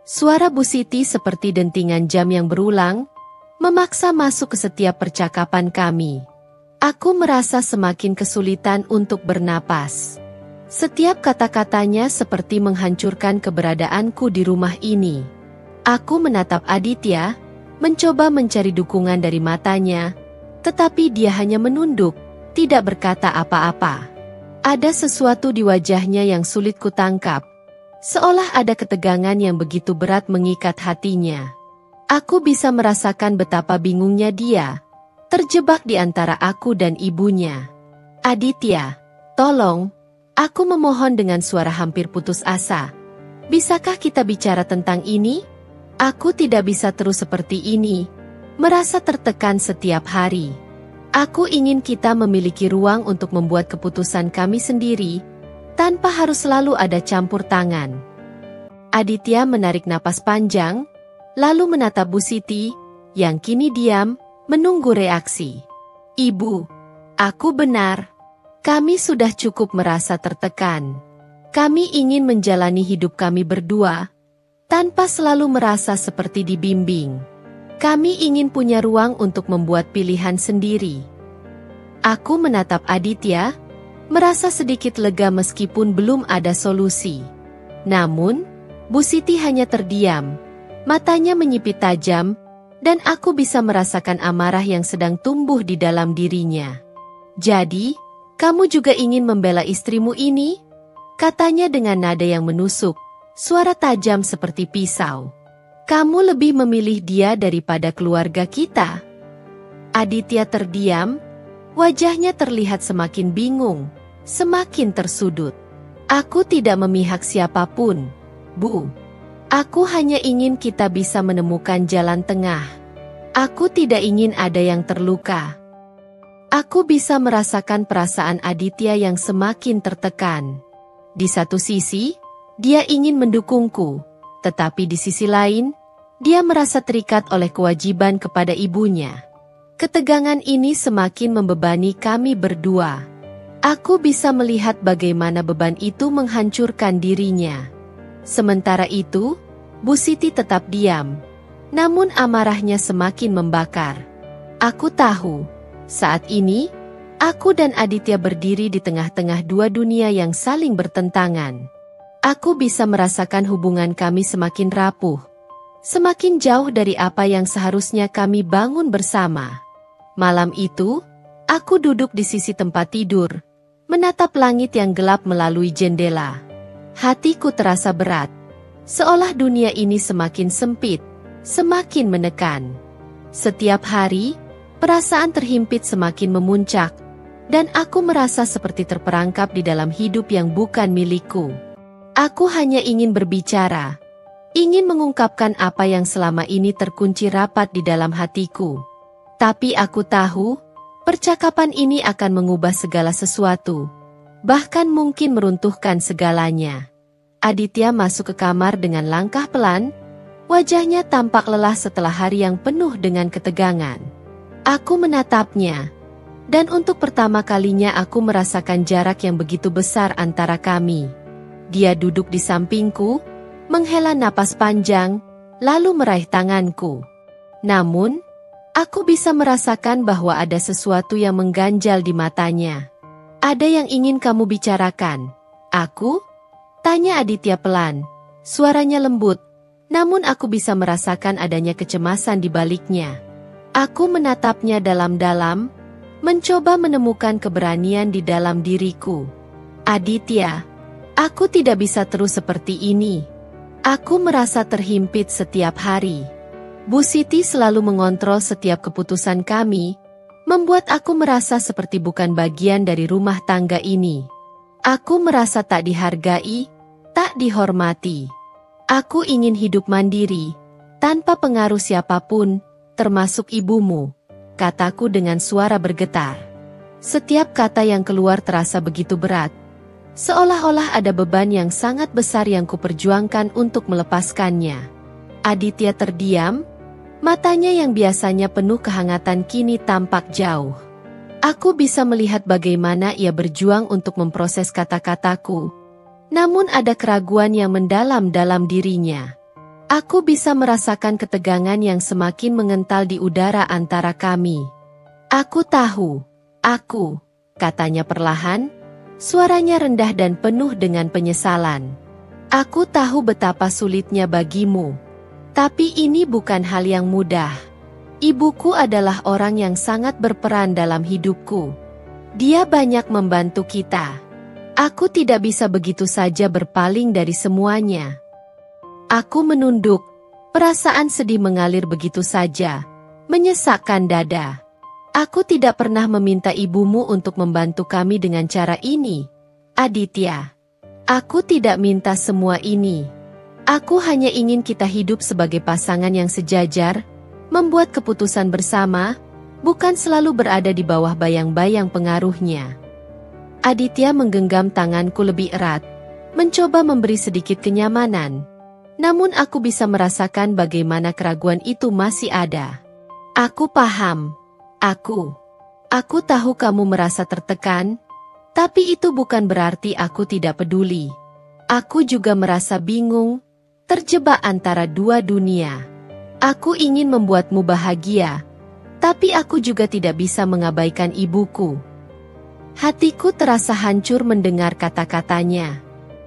Suara Bu Siti seperti dentingan jam yang berulang, memaksa masuk ke setiap percakapan kami. Aku merasa semakin kesulitan untuk bernapas. Setiap kata-katanya seperti menghancurkan keberadaanku di rumah ini. Aku menatap Aditya, mencoba mencari dukungan dari matanya, tetapi dia hanya menunduk, tidak berkata apa-apa. Ada sesuatu di wajahnya yang sulit kutangkap, seolah ada ketegangan yang begitu berat mengikat hatinya. Aku bisa merasakan betapa bingungnya dia, terjebak di antara aku dan ibunya. Aditya, tolong, aku memohon dengan suara hampir putus asa. Bisakah kita bicara tentang ini? Aku tidak bisa terus seperti ini, merasa tertekan setiap hari. Aku ingin kita memiliki ruang untuk membuat keputusan kami sendiri, tanpa harus selalu ada campur tangan. Aditya menarik napas panjang, lalu menatap Bu Siti, yang kini diam, menunggu reaksi. Ibu, aku benar. Kami sudah cukup merasa tertekan. Kami ingin menjalani hidup kami berdua, tanpa selalu merasa seperti dibimbing. Kami ingin punya ruang untuk membuat pilihan sendiri. Aku menatap Aditya, merasa sedikit lega meskipun belum ada solusi. Namun, Bu Siti hanya terdiam, matanya menyipit tajam, dan aku bisa merasakan amarah yang sedang tumbuh di dalam dirinya. Jadi, kamu juga ingin membela istrimu ini? Katanya dengan nada yang menusuk, suara tajam seperti pisau. Kamu lebih memilih dia daripada keluarga kita? Aditya terdiam, wajahnya terlihat semakin bingung, semakin tersudut. Aku tidak memihak siapapun, Bu. Aku hanya ingin kita bisa menemukan jalan tengah. Aku tidak ingin ada yang terluka. Aku bisa merasakan perasaan Aditya yang semakin tertekan. Di satu sisi, dia ingin mendukungku, tetapi di sisi lain, dia merasa terikat oleh kewajiban kepada ibunya. Ketegangan ini semakin membebani kami berdua. Aku bisa melihat bagaimana beban itu menghancurkan dirinya. Sementara itu, Bu Siti tetap diam, namun amarahnya semakin membakar. Aku tahu, saat ini, aku dan Aditya berdiri di tengah-tengah dua dunia yang saling bertentangan. Aku bisa merasakan hubungan kami semakin rapuh, semakin jauh dari apa yang seharusnya kami bangun bersama. Malam itu, aku duduk di sisi tempat tidur, menatap langit yang gelap melalui jendela. Hatiku terasa berat, seolah dunia ini semakin sempit, semakin menekan. Setiap hari, perasaan terhimpit semakin memuncak, dan aku merasa seperti terperangkap di dalam hidup yang bukan milikku. Aku hanya ingin berbicara, ingin mengungkapkan apa yang selama ini terkunci rapat di dalam hatiku. Tapi aku tahu, percakapan ini akan mengubah segala sesuatu, bahkan mungkin meruntuhkan segalanya. Aditya masuk ke kamar dengan langkah pelan, wajahnya tampak lelah setelah hari yang penuh dengan ketegangan. Aku menatapnya, dan untuk pertama kalinya aku merasakan jarak yang begitu besar antara kami. Dia duduk di sampingku, menghela napas panjang, lalu meraih tanganku. Namun, aku bisa merasakan bahwa ada sesuatu yang mengganjal di matanya. Ada yang ingin kamu bicarakan? Aku? Tanya Aditya pelan. Suaranya lembut, namun aku bisa merasakan adanya kecemasan di baliknya. Aku menatapnya dalam-dalam, mencoba menemukan keberanian di dalam diriku. Aditya, aku tidak bisa terus seperti ini. Aku merasa terhimpit setiap hari. Bu Siti selalu mengontrol setiap keputusan kami, membuat aku merasa seperti bukan bagian dari rumah tangga ini. Aku merasa tak dihargai, tak dihormati. Aku ingin hidup mandiri, tanpa pengaruh siapapun, termasuk ibumu, kataku dengan suara bergetar. Setiap kata yang keluar terasa begitu berat. Seolah-olah ada beban yang sangat besar yang kuperjuangkan untuk melepaskannya. Aditya terdiam, matanya yang biasanya penuh kehangatan kini tampak jauh. Aku bisa melihat bagaimana ia berjuang untuk memproses kata-kataku. Namun ada keraguan yang mendalam dalam dirinya. Aku bisa merasakan ketegangan yang semakin mengental di udara antara kami. Aku tahu, katanya perlahan, suaranya rendah dan penuh dengan penyesalan. Aku tahu betapa sulitnya bagimu. Tapi ini bukan hal yang mudah. Ibuku adalah orang yang sangat berperan dalam hidupku. Dia banyak membantu kita. Aku tidak bisa begitu saja berpaling dari semuanya. Aku menunduk, perasaan sedih mengalir begitu saja, menyesakkan dada. Aku tidak pernah meminta ibumu untuk membantu kami dengan cara ini, Aditya. Aku tidak minta semua ini. Aku hanya ingin kita hidup sebagai pasangan yang sejajar, membuat keputusan bersama, bukan selalu berada di bawah bayang-bayang pengaruhnya. Aditya menggenggam tanganku lebih erat, mencoba memberi sedikit kenyamanan. Namun aku bisa merasakan bagaimana keraguan itu masih ada. Aku paham. Aku tahu kamu merasa tertekan, tapi itu bukan berarti aku tidak peduli. Aku juga merasa bingung, terjebak antara dua dunia. Aku ingin membuatmu bahagia, tapi aku juga tidak bisa mengabaikan ibuku. Hatiku terasa hancur mendengar kata-katanya.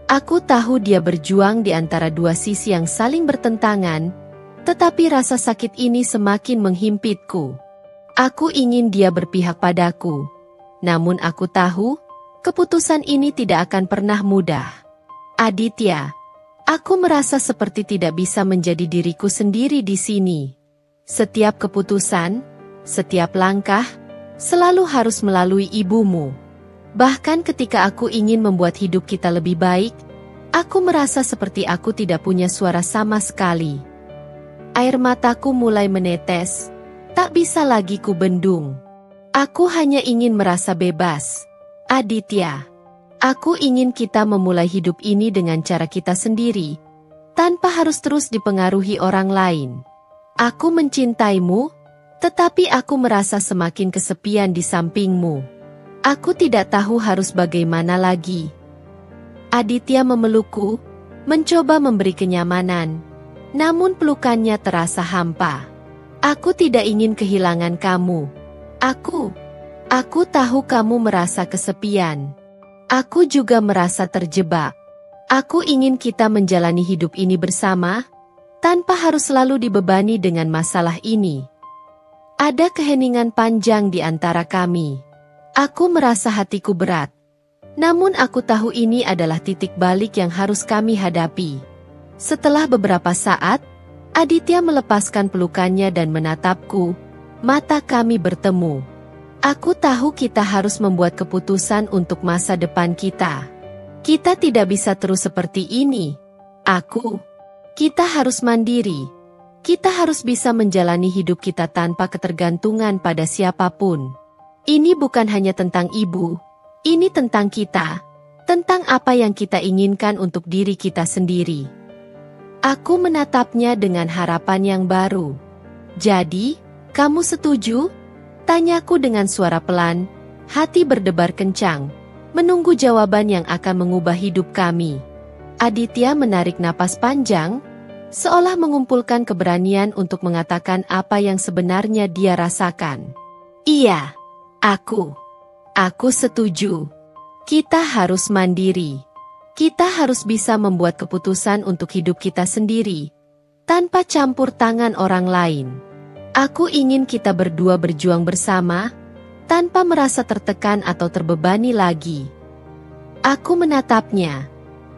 Aku tahu dia berjuang di antara dua sisi yang saling bertentangan, tetapi rasa sakit ini semakin menghimpitku. Aku ingin dia berpihak padaku, namun aku tahu, keputusan ini tidak akan pernah mudah. Aditya, aku merasa seperti tidak bisa menjadi diriku sendiri di sini. Setiap keputusan, setiap langkah, selalu harus melalui ibumu. Bahkan ketika aku ingin membuat hidup kita lebih baik, aku merasa seperti aku tidak punya suara sama sekali. Air mataku mulai menetes, tak bisa lagi kubendung. Aku hanya ingin merasa bebas. Aditya, aku ingin kita memulai hidup ini dengan cara kita sendiri, tanpa harus terus dipengaruhi orang lain. Aku mencintaimu, tetapi aku merasa semakin kesepian di sampingmu. Aku tidak tahu harus bagaimana lagi. Aditya memelukku, mencoba memberi kenyamanan. Namun pelukannya terasa hampa. Aku tidak ingin kehilangan kamu. Aku tahu kamu merasa kesepian. Aku juga merasa terjebak. Aku ingin kita menjalani hidup ini bersama, tanpa harus selalu dibebani dengan masalah ini. Ada keheningan panjang di antara kami. Aku merasa hatiku berat. Namun aku tahu ini adalah titik balik yang harus kami hadapi. Setelah beberapa saat, Aditya melepaskan pelukannya dan menatapku. Mata kami bertemu. Aku tahu kita harus membuat keputusan untuk masa depan kita. Kita tidak bisa terus seperti ini. Kita harus mandiri. Kita harus bisa menjalani hidup kita tanpa ketergantungan pada siapapun. Ini bukan hanya tentang ibu, ini tentang kita, tentang apa yang kita inginkan untuk diri kita sendiri. Aku menatapnya dengan harapan yang baru. Jadi, kamu setuju? Tanyaku dengan suara pelan, hati berdebar kencang, menunggu jawaban yang akan mengubah hidup kami. Aditya menarik napas panjang, seolah mengumpulkan keberanian untuk mengatakan apa yang sebenarnya dia rasakan. Iya. Aku setuju. Kita harus mandiri. Kita harus bisa membuat keputusan untuk hidup kita sendiri, tanpa campur tangan orang lain. Aku ingin kita berdua berjuang bersama, tanpa merasa tertekan atau terbebani lagi. Aku menatapnya,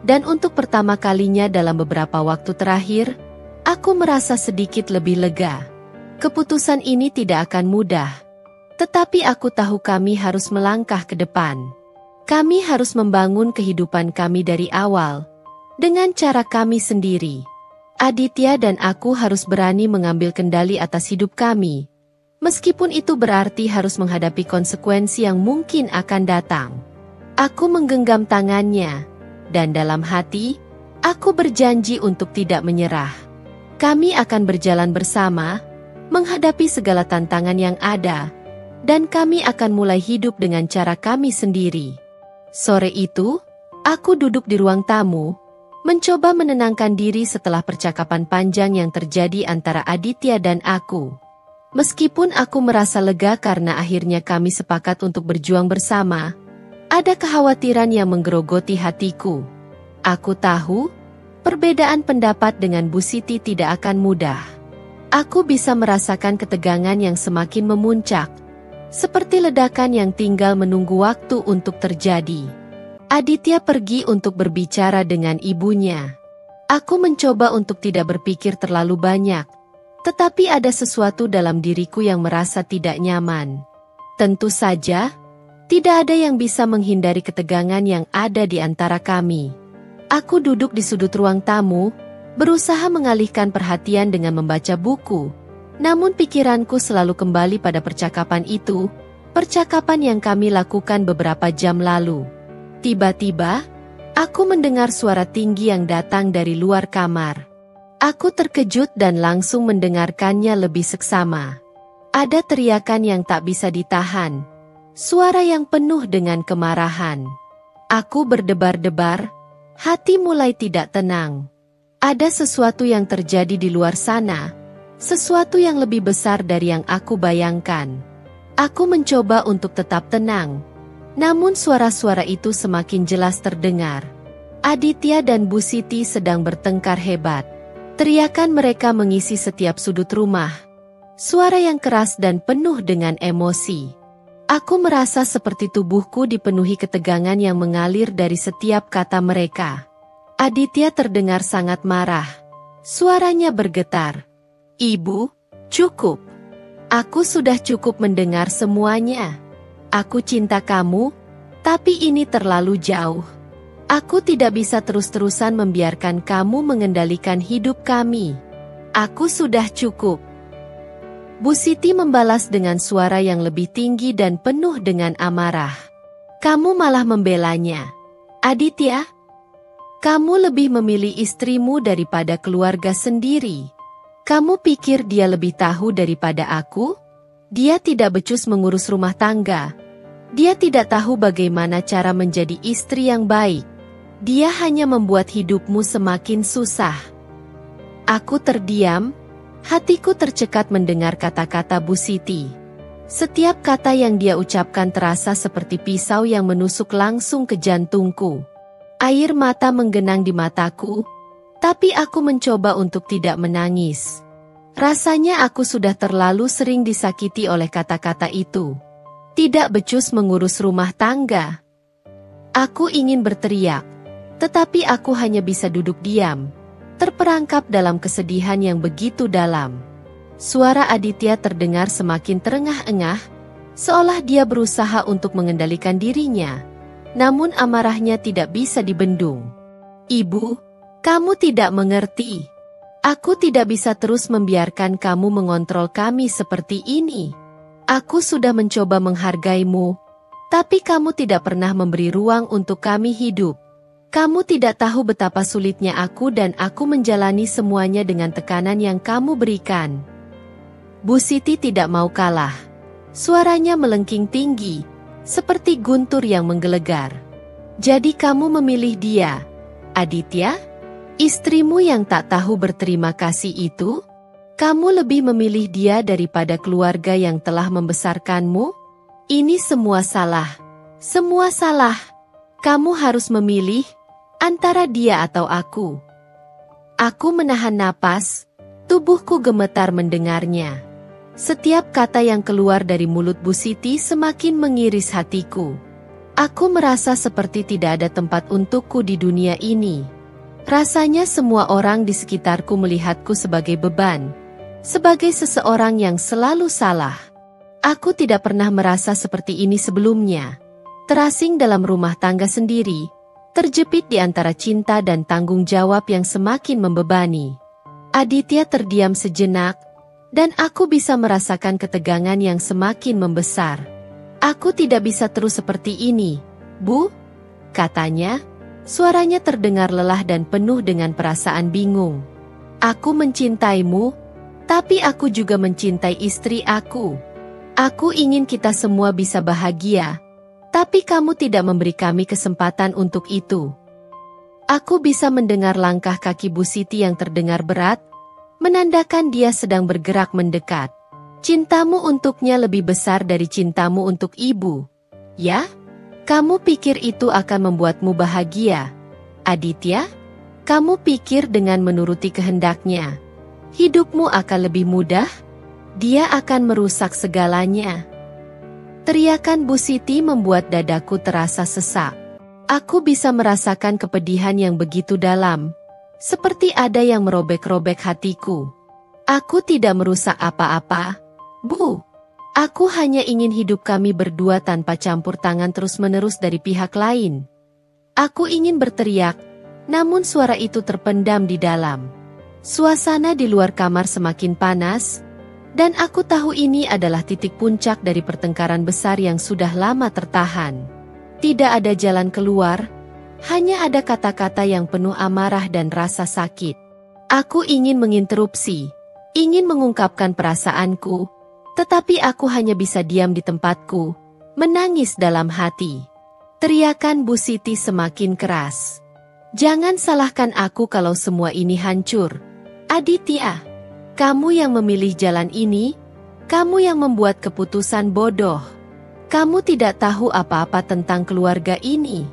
dan untuk pertama kalinya dalam beberapa waktu terakhir, aku merasa sedikit lebih lega. Keputusan ini tidak akan mudah, tetapi aku tahu kami harus melangkah ke depan. Kami harus membangun kehidupan kami dari awal, dengan cara kami sendiri. Aditya dan aku harus berani mengambil kendali atas hidup kami, meskipun itu berarti harus menghadapi konsekuensi yang mungkin akan datang. Aku menggenggam tangannya, dan dalam hati, aku berjanji untuk tidak menyerah. Kami akan berjalan bersama, menghadapi segala tantangan yang ada, dan kami akan mulai hidup dengan cara kami sendiri. Sore itu, aku duduk di ruang tamu, mencoba menenangkan diri setelah percakapan panjang yang terjadi antara Aditya dan aku. Meskipun aku merasa lega karena akhirnya kami sepakat untuk berjuang bersama, ada kekhawatiran yang menggerogoti hatiku. Aku tahu, perbedaan pendapat dengan Bu Siti tidak akan mudah. Aku bisa merasakan ketegangan yang semakin memuncak, seperti ledakan yang tinggal menunggu waktu untuk terjadi. Aditya pergi untuk berbicara dengan ibunya. Aku mencoba untuk tidak berpikir terlalu banyak, tetapi ada sesuatu dalam diriku yang merasa tidak nyaman. Tentu saja, tidak ada yang bisa menghindari ketegangan yang ada di antara kami. Aku duduk di sudut ruang tamu, berusaha mengalihkan perhatian dengan membaca buku. Namun pikiranku selalu kembali pada percakapan itu, percakapan yang kami lakukan beberapa jam lalu. Tiba-tiba, aku mendengar suara tinggi yang datang dari luar kamar. Aku terkejut dan langsung mendengarkannya lebih seksama. Ada teriakan yang tak bisa ditahan, suara yang penuh dengan kemarahan. Aku berdebar-debar, hati mulai tidak tenang. Ada sesuatu yang terjadi di luar sana, sesuatu yang lebih besar dari yang aku bayangkan. Aku mencoba untuk tetap tenang, namun suara-suara itu semakin jelas terdengar. Aditya dan Bu Siti sedang bertengkar hebat. Teriakan mereka mengisi setiap sudut rumah. Suara yang keras dan penuh dengan emosi. Aku merasa seperti tubuhku dipenuhi ketegangan yang mengalir dari setiap kata mereka. Aditya terdengar sangat marah. Suaranya bergetar. "Ibu, cukup. Aku sudah cukup mendengar semuanya. Aku cinta kamu, tapi ini terlalu jauh. Aku tidak bisa terus-terusan membiarkan kamu mengendalikan hidup kami. Aku sudah cukup." Bu Siti membalas dengan suara yang lebih tinggi dan penuh dengan amarah. "Kamu malah membelanya. Aditya, kamu lebih memilih istrimu daripada keluarga sendiri. Kamu pikir dia lebih tahu daripada aku? Dia tidak becus mengurus rumah tangga. Dia tidak tahu bagaimana cara menjadi istri yang baik. Dia hanya membuat hidupmu semakin susah." Aku terdiam, hatiku tercekat mendengar kata-kata Bu Siti. Setiap kata yang dia ucapkan terasa seperti pisau yang menusuk langsung ke jantungku. Air mata menggenang di mataku, tapi aku mencoba untuk tidak menangis. Rasanya aku sudah terlalu sering disakiti oleh kata-kata itu. Tidak becus mengurus rumah tangga. Aku ingin berteriak, tetapi aku hanya bisa duduk diam, terperangkap dalam kesedihan yang begitu dalam. Suara Aditya terdengar semakin terengah-engah, seolah dia berusaha untuk mengendalikan dirinya. Namun amarahnya tidak bisa dibendung. "Ibu, kamu tidak mengerti. Aku tidak bisa terus membiarkan kamu mengontrol kami seperti ini. Aku sudah mencoba menghargaimu, tapi kamu tidak pernah memberi ruang untuk kami hidup. Kamu tidak tahu betapa sulitnya aku dan aku menjalani semuanya dengan tekanan yang kamu berikan." Bu Siti tidak mau kalah. Suaranya melengking tinggi, seperti guntur yang menggelegar. "Jadi kamu memilih dia, Aditya? Istrimu yang tak tahu berterima kasih itu? Kamu lebih memilih dia daripada keluarga yang telah membesarkanmu? Ini semua salah. Semua salah. Kamu harus memilih antara dia atau aku." Aku menahan napas, tubuhku gemetar mendengarnya. Setiap kata yang keluar dari mulut Bu Siti semakin mengiris hatiku. Aku merasa seperti tidak ada tempat untukku di dunia ini. Rasanya semua orang di sekitarku melihatku sebagai beban, sebagai seseorang yang selalu salah. Aku tidak pernah merasa seperti ini sebelumnya. Terasing dalam rumah tangga sendiri, terjepit di antara cinta dan tanggung jawab yang semakin membebani. Aditya terdiam sejenak, dan aku bisa merasakan ketegangan yang semakin membesar. Aku tidak bisa terus seperti ini, Bu, katanya. Suaranya terdengar lelah dan penuh dengan perasaan bingung. Aku mencintaimu, tapi aku juga mencintai istri aku. Aku ingin kita semua bisa bahagia, tapi kamu tidak memberi kami kesempatan untuk itu. Aku bisa mendengar langkah kaki Bu Siti yang terdengar berat, menandakan dia sedang bergerak mendekat. Cintamu untuknya lebih besar dari cintamu untuk ibu. Ya? Kamu pikir itu akan membuatmu bahagia, Aditya? Kamu pikir dengan menuruti kehendaknya, hidupmu akan lebih mudah? Dia akan merusak segalanya. Teriakan Bu Siti membuat dadaku terasa sesak. Aku bisa merasakan kepedihan yang begitu dalam, seperti ada yang merobek-robek hatiku. Aku tidak merusak apa-apa, Bu. Aku hanya ingin hidup kami berdua tanpa campur tangan terus-menerus dari pihak lain. Aku ingin berteriak, namun suara itu terpendam di dalam. Suasana di luar kamar semakin panas, dan aku tahu ini adalah titik puncak dari pertengkaran besar yang sudah lama tertahan. Tidak ada jalan keluar, hanya ada kata-kata yang penuh amarah dan rasa sakit. Aku ingin menginterupsi, ingin mengungkapkan perasaanku, tetapi aku hanya bisa diam di tempatku, menangis dalam hati. Teriakan Bu Siti semakin keras. Jangan salahkan aku kalau semua ini hancur. Aditya, kamu yang memilih jalan ini, kamu yang membuat keputusan bodoh. Kamu tidak tahu apa-apa tentang keluarga ini.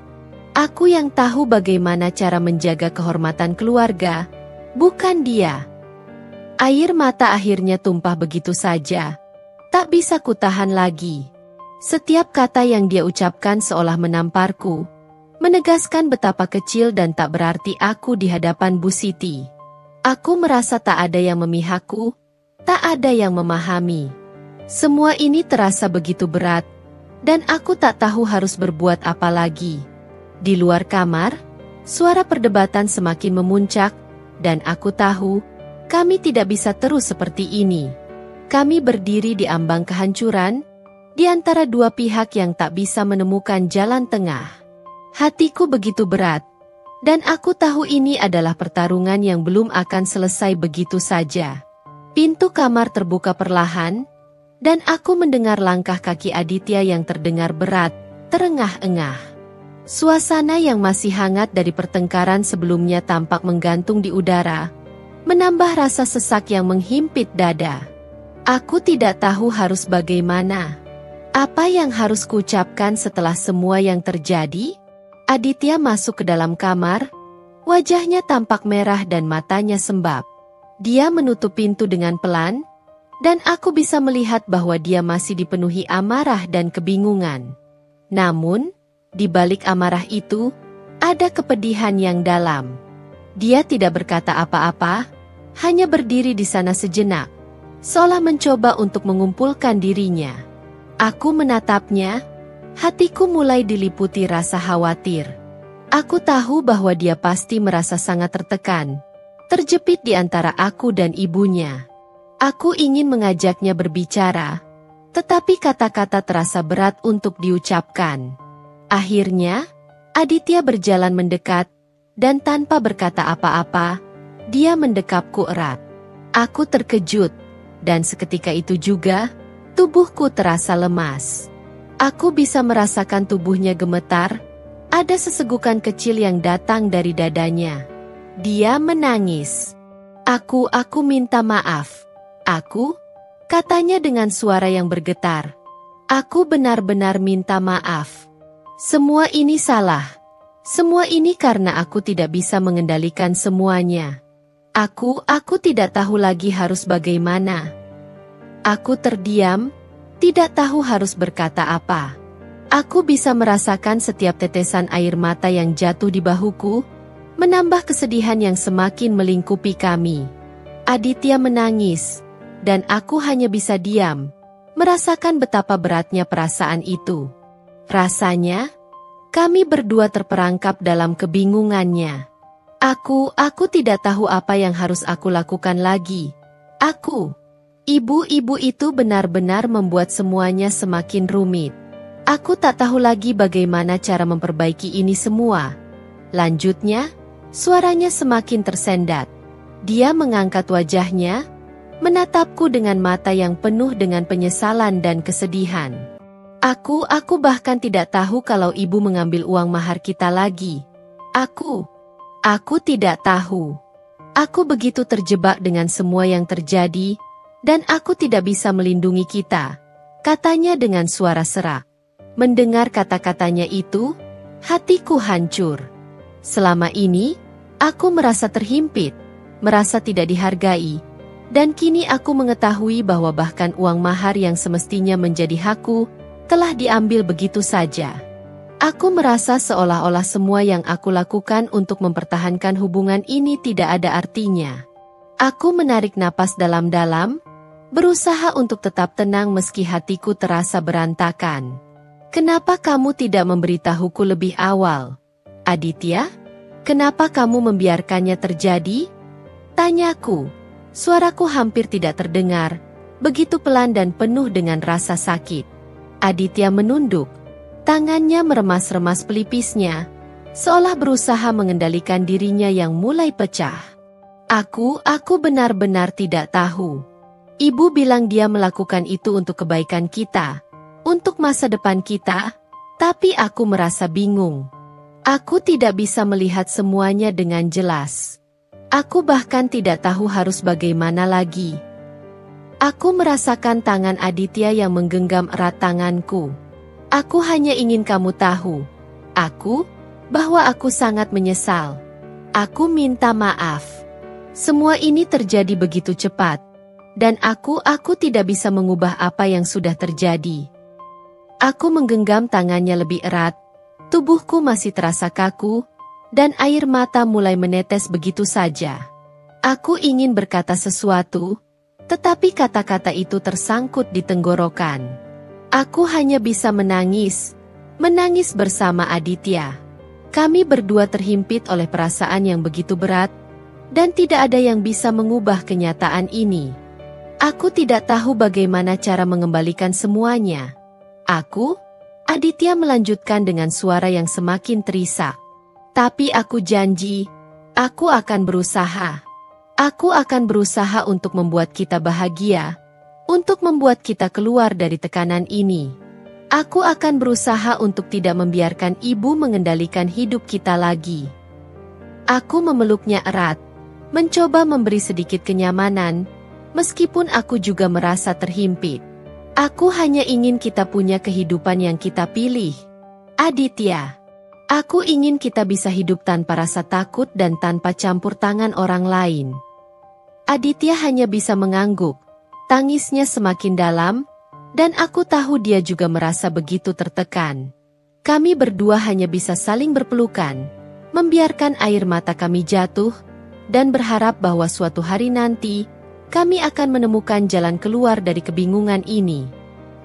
Aku yang tahu bagaimana cara menjaga kehormatan keluarga, bukan dia. Air mata akhirnya tumpah begitu saja. Tak bisa kutahan lagi. Setiap kata yang dia ucapkan seolah menamparku, menegaskan betapa kecil dan tak berarti aku di hadapan Bu Siti. Aku merasa tak ada yang memihakku, tak ada yang memahami. Semua ini terasa begitu berat, dan aku tak tahu harus berbuat apa lagi. Di luar kamar, suara perdebatan semakin memuncak, dan aku tahu, kami tidak bisa terus seperti ini. Kami berdiri di ambang kehancuran, di antara dua pihak yang tak bisa menemukan jalan tengah. Hatiku begitu berat, dan aku tahu ini adalah pertarungan yang belum akan selesai begitu saja. Pintu kamar terbuka perlahan, dan aku mendengar langkah kaki Aditya yang terdengar berat, terengah-engah. Suasana yang masih hangat dari pertengkaran sebelumnya tampak menggantung di udara, menambah rasa sesak yang menghimpit dada. Aku tidak tahu harus bagaimana. Apa yang harus kuucapkan setelah semua yang terjadi? Aditya masuk ke dalam kamar, wajahnya tampak merah dan matanya sembab. Dia menutup pintu dengan pelan, dan aku bisa melihat bahwa dia masih dipenuhi amarah dan kebingungan. Namun, di balik amarah itu, ada kepedihan yang dalam. Dia tidak berkata apa-apa, hanya berdiri di sana sejenak, seolah mencoba untuk mengumpulkan dirinya. Aku menatapnya, hatiku mulai diliputi rasa khawatir. Aku tahu bahwa dia pasti merasa sangat tertekan, terjepit di antara aku dan ibunya. Aku ingin mengajaknya berbicara, tetapi kata-kata terasa berat untuk diucapkan. Akhirnya, Aditya berjalan mendekat, dan tanpa berkata apa-apa, dia mendekapku erat. Aku terkejut, dan seketika itu juga, tubuhku terasa lemas. Aku bisa merasakan tubuhnya gemetar, ada sesegukan kecil yang datang dari dadanya. Dia menangis. Aku minta maaf. Aku, katanya dengan suara yang bergetar. Aku benar-benar minta maaf. Semua ini salah. Semua ini karena aku tidak bisa mengendalikan semuanya. Aku tidak tahu lagi harus bagaimana. Aku terdiam, tidak tahu harus berkata apa. Aku bisa merasakan setiap tetesan air mata yang jatuh di bahuku, menambah kesedihan yang semakin melingkupi kami. Aditya menangis, dan aku hanya bisa diam, merasakan betapa beratnya perasaan itu. Rasanya, kami berdua terperangkap dalam kebingungannya. Aku tidak tahu apa yang harus aku lakukan lagi. Ibu-ibu itu benar-benar membuat semuanya semakin rumit. Aku tak tahu lagi bagaimana cara memperbaiki ini semua. Lanjutnya, suaranya semakin tersendat. Dia mengangkat wajahnya, menatapku dengan mata yang penuh dengan penyesalan dan kesedihan. Aku bahkan tidak tahu kalau ibu mengambil uang mahar kita lagi. Aku tidak tahu. Aku begitu terjebak dengan semua yang terjadi, dan aku tidak bisa melindungi kita, katanya dengan suara serak. Mendengar kata-katanya itu, hatiku hancur. Selama ini, aku merasa terhimpit, merasa tidak dihargai, dan kini aku mengetahui bahwa bahkan uang mahar yang semestinya menjadi hakku, telah diambil begitu saja. Aku merasa seolah-olah semua yang aku lakukan untuk mempertahankan hubungan ini tidak ada artinya. Aku menarik napas dalam-dalam, berusaha untuk tetap tenang meski hatiku terasa berantakan. Kenapa kamu tidak memberitahuku lebih awal, Aditya? Kenapa kamu membiarkannya terjadi? Tanyaku. Suaraku hampir tidak terdengar, begitu pelan dan penuh dengan rasa sakit. Aditya menunduk. Tangannya meremas-remas pelipisnya, seolah berusaha mengendalikan dirinya yang mulai pecah. Aku benar-benar tidak tahu. Ibu bilang dia melakukan itu untuk kebaikan kita, untuk masa depan kita, tapi aku merasa bingung. Aku tidak bisa melihat semuanya dengan jelas. Aku bahkan tidak tahu harus bagaimana lagi. Aku merasakan tangan Aditya yang menggenggam erat tanganku. Aku hanya ingin kamu tahu, bahwa aku sangat menyesal. Aku minta maaf. Semua ini terjadi begitu cepat, dan aku tidak bisa mengubah apa yang sudah terjadi. Aku menggenggam tangannya lebih erat, tubuhku masih terasa kaku, dan air mata mulai menetes begitu saja. Aku ingin berkata sesuatu, tetapi kata-kata itu tersangkut di tenggorokan. Aku hanya bisa menangis bersama Aditya. Kami berdua terhimpit oleh perasaan yang begitu berat, dan tidak ada yang bisa mengubah kenyataan ini. Aku tidak tahu bagaimana cara mengembalikan semuanya. Aditya melanjutkan dengan suara yang semakin terisak. Tapi aku janji, aku akan berusaha. Aku akan berusaha untuk membuat kita bahagia, untuk membuat kita keluar dari tekanan ini. Aku akan berusaha untuk tidak membiarkan ibu mengendalikan hidup kita lagi. Aku memeluknya erat, mencoba memberi sedikit kenyamanan, meskipun aku juga merasa terhimpit. Aku hanya ingin kita punya kehidupan yang kita pilih. Aditya, aku ingin kita bisa hidup tanpa rasa takut dan tanpa campur tangan orang lain. Aditya hanya bisa mengangguk. Tangisnya semakin dalam, dan aku tahu dia juga merasa begitu tertekan. Kami berdua hanya bisa saling berpelukan, membiarkan air mata kami jatuh, dan berharap bahwa suatu hari nanti, kami akan menemukan jalan keluar dari kebingungan ini.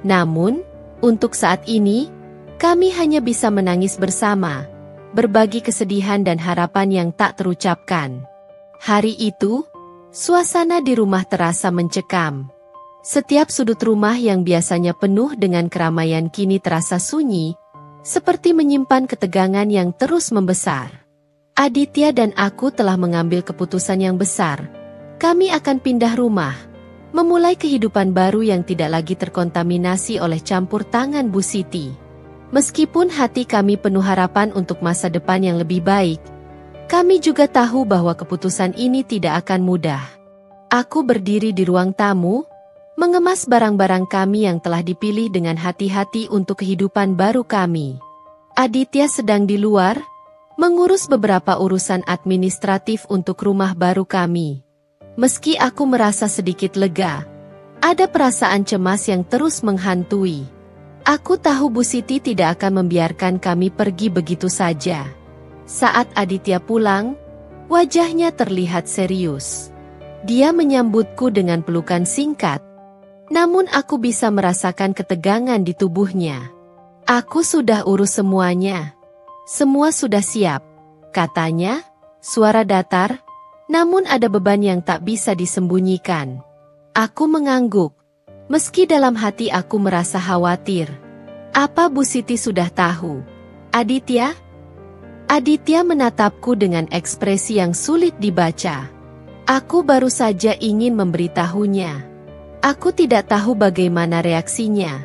Namun, untuk saat ini, kami hanya bisa menangis bersama, berbagi kesedihan dan harapan yang tak terucapkan. Hari itu, suasana di rumah terasa mencekam. Setiap sudut rumah yang biasanya penuh dengan keramaian kini terasa sunyi, seperti menyimpan ketegangan yang terus membesar. Aditya dan aku telah mengambil keputusan yang besar. Kami akan pindah rumah, memulai kehidupan baru yang tidak lagi terkontaminasi oleh campur tangan Bu Siti. Meskipun hati kami penuh harapan untuk masa depan yang lebih baik, kami juga tahu bahwa keputusan ini tidak akan mudah. Aku berdiri di ruang tamu, mengemas barang-barang kami yang telah dipilih dengan hati-hati untuk kehidupan baru kami. Aditya sedang di luar, mengurus beberapa urusan administratif untuk rumah baru kami. Meski aku merasa sedikit lega, Ada perasaan cemas yang terus menghantui. Aku tahu Bu Siti tidak akan membiarkan kami pergi begitu saja. Saat Aditya pulang, wajahnya terlihat serius. Dia menyambutku dengan pelukan singkat, namun aku bisa merasakan ketegangan di tubuhnya. Aku sudah urus semuanya. Semua sudah siap, katanya, suara datar, namun ada beban yang tak bisa disembunyikan. Aku mengangguk, meski dalam hati aku merasa khawatir. Apa Bu Siti sudah tahu? Aditya? Aditya menatapku dengan ekspresi yang sulit dibaca. Aku baru saja ingin memberitahunya. Aku tidak tahu bagaimana reaksinya.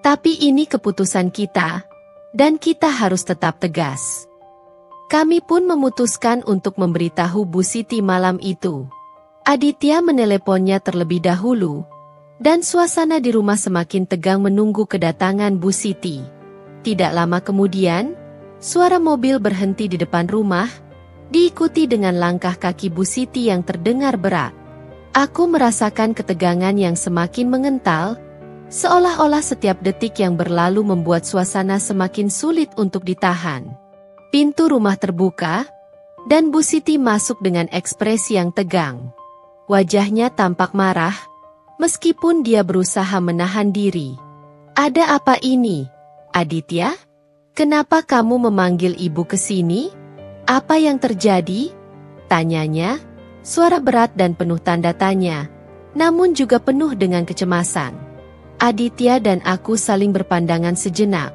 Tapi ini keputusan kita, dan kita harus tetap tegas. Kami pun memutuskan untuk memberitahu Bu Siti malam itu. Aditya meneleponnya terlebih dahulu, dan suasana di rumah semakin tegang menunggu kedatangan Bu Siti. Tidak lama kemudian, suara mobil berhenti di depan rumah, diikuti dengan langkah kaki Bu Siti yang terdengar berat. Aku merasakan ketegangan yang semakin mengental, seolah-olah setiap detik yang berlalu membuat suasana semakin sulit untuk ditahan. Pintu rumah terbuka, dan Bu Siti masuk dengan ekspresi yang tegang. Wajahnya tampak marah, meskipun dia berusaha menahan diri. Ada apa ini, Aditya? Kenapa kamu memanggil ibu ke sini? Apa yang terjadi? Tanyanya, suara berat dan penuh tanda tanya, namun juga penuh dengan kecemasan. Aditya dan aku saling berpandangan sejenak.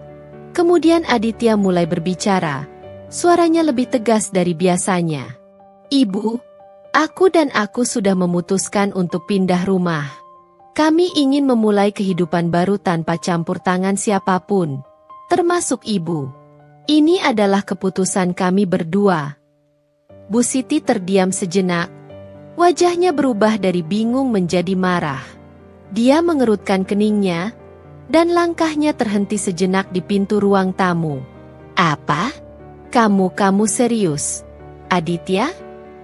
Kemudian Aditya mulai berbicara, suaranya lebih tegas dari biasanya. Ibu, aku dan aku sudah memutuskan untuk pindah rumah. Kami ingin memulai kehidupan baru tanpa campur tangan siapapun, termasuk ibu. Ini adalah keputusan kami berdua. Bu Siti terdiam sejenak. Wajahnya berubah dari bingung menjadi marah. Dia mengerutkan keningnya, dan langkahnya terhenti sejenak di pintu ruang tamu. Apa? Kamu serius? Aditya?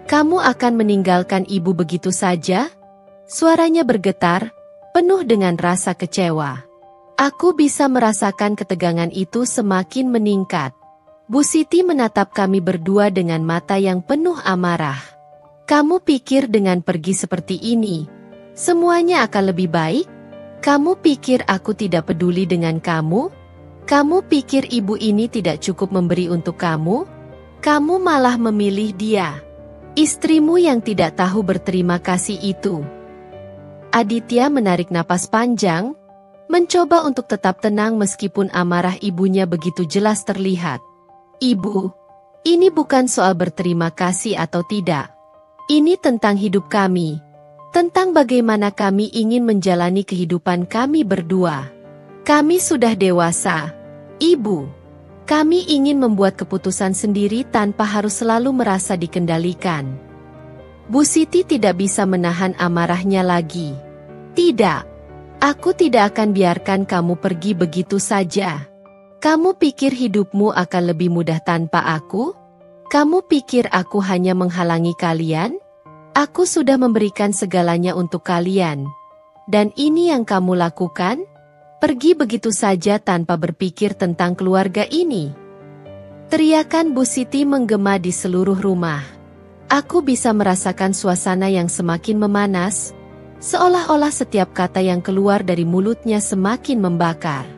Kamu akan meninggalkan ibu begitu saja? Suaranya bergetar, penuh dengan rasa kecewa. Aku bisa merasakan ketegangan itu semakin meningkat. Bu Siti menatap kami berdua dengan mata yang penuh amarah. Kamu pikir dengan pergi seperti ini, semuanya akan lebih baik? Kamu pikir aku tidak peduli dengan kamu? Kamu pikir ibu ini tidak cukup memberi untuk kamu? Kamu malah memilih dia, istrimu yang tidak tahu berterima kasih itu. Aditya menarik napas panjang, mencoba untuk tetap tenang meskipun amarah ibunya begitu jelas terlihat. Ibu, ini bukan soal berterima kasih atau tidak. Ini tentang hidup kami, tentang bagaimana kami ingin menjalani kehidupan kami berdua. Kami sudah dewasa, Ibu. Kami ingin membuat keputusan sendiri tanpa harus selalu merasa dikendalikan. Bu Siti tidak bisa menahan amarahnya lagi. Tidak, aku tidak akan biarkan kamu pergi begitu saja. Kamu pikir hidupmu akan lebih mudah tanpa aku? Kamu pikir aku hanya menghalangi kalian? Aku sudah memberikan segalanya untuk kalian. Dan ini yang kamu lakukan? Pergi begitu saja tanpa berpikir tentang keluarga ini. Teriakan Bu Siti menggema di seluruh rumah. Aku bisa merasakan suasana yang semakin memanas, seolah-olah setiap kata yang keluar dari mulutnya semakin membakar.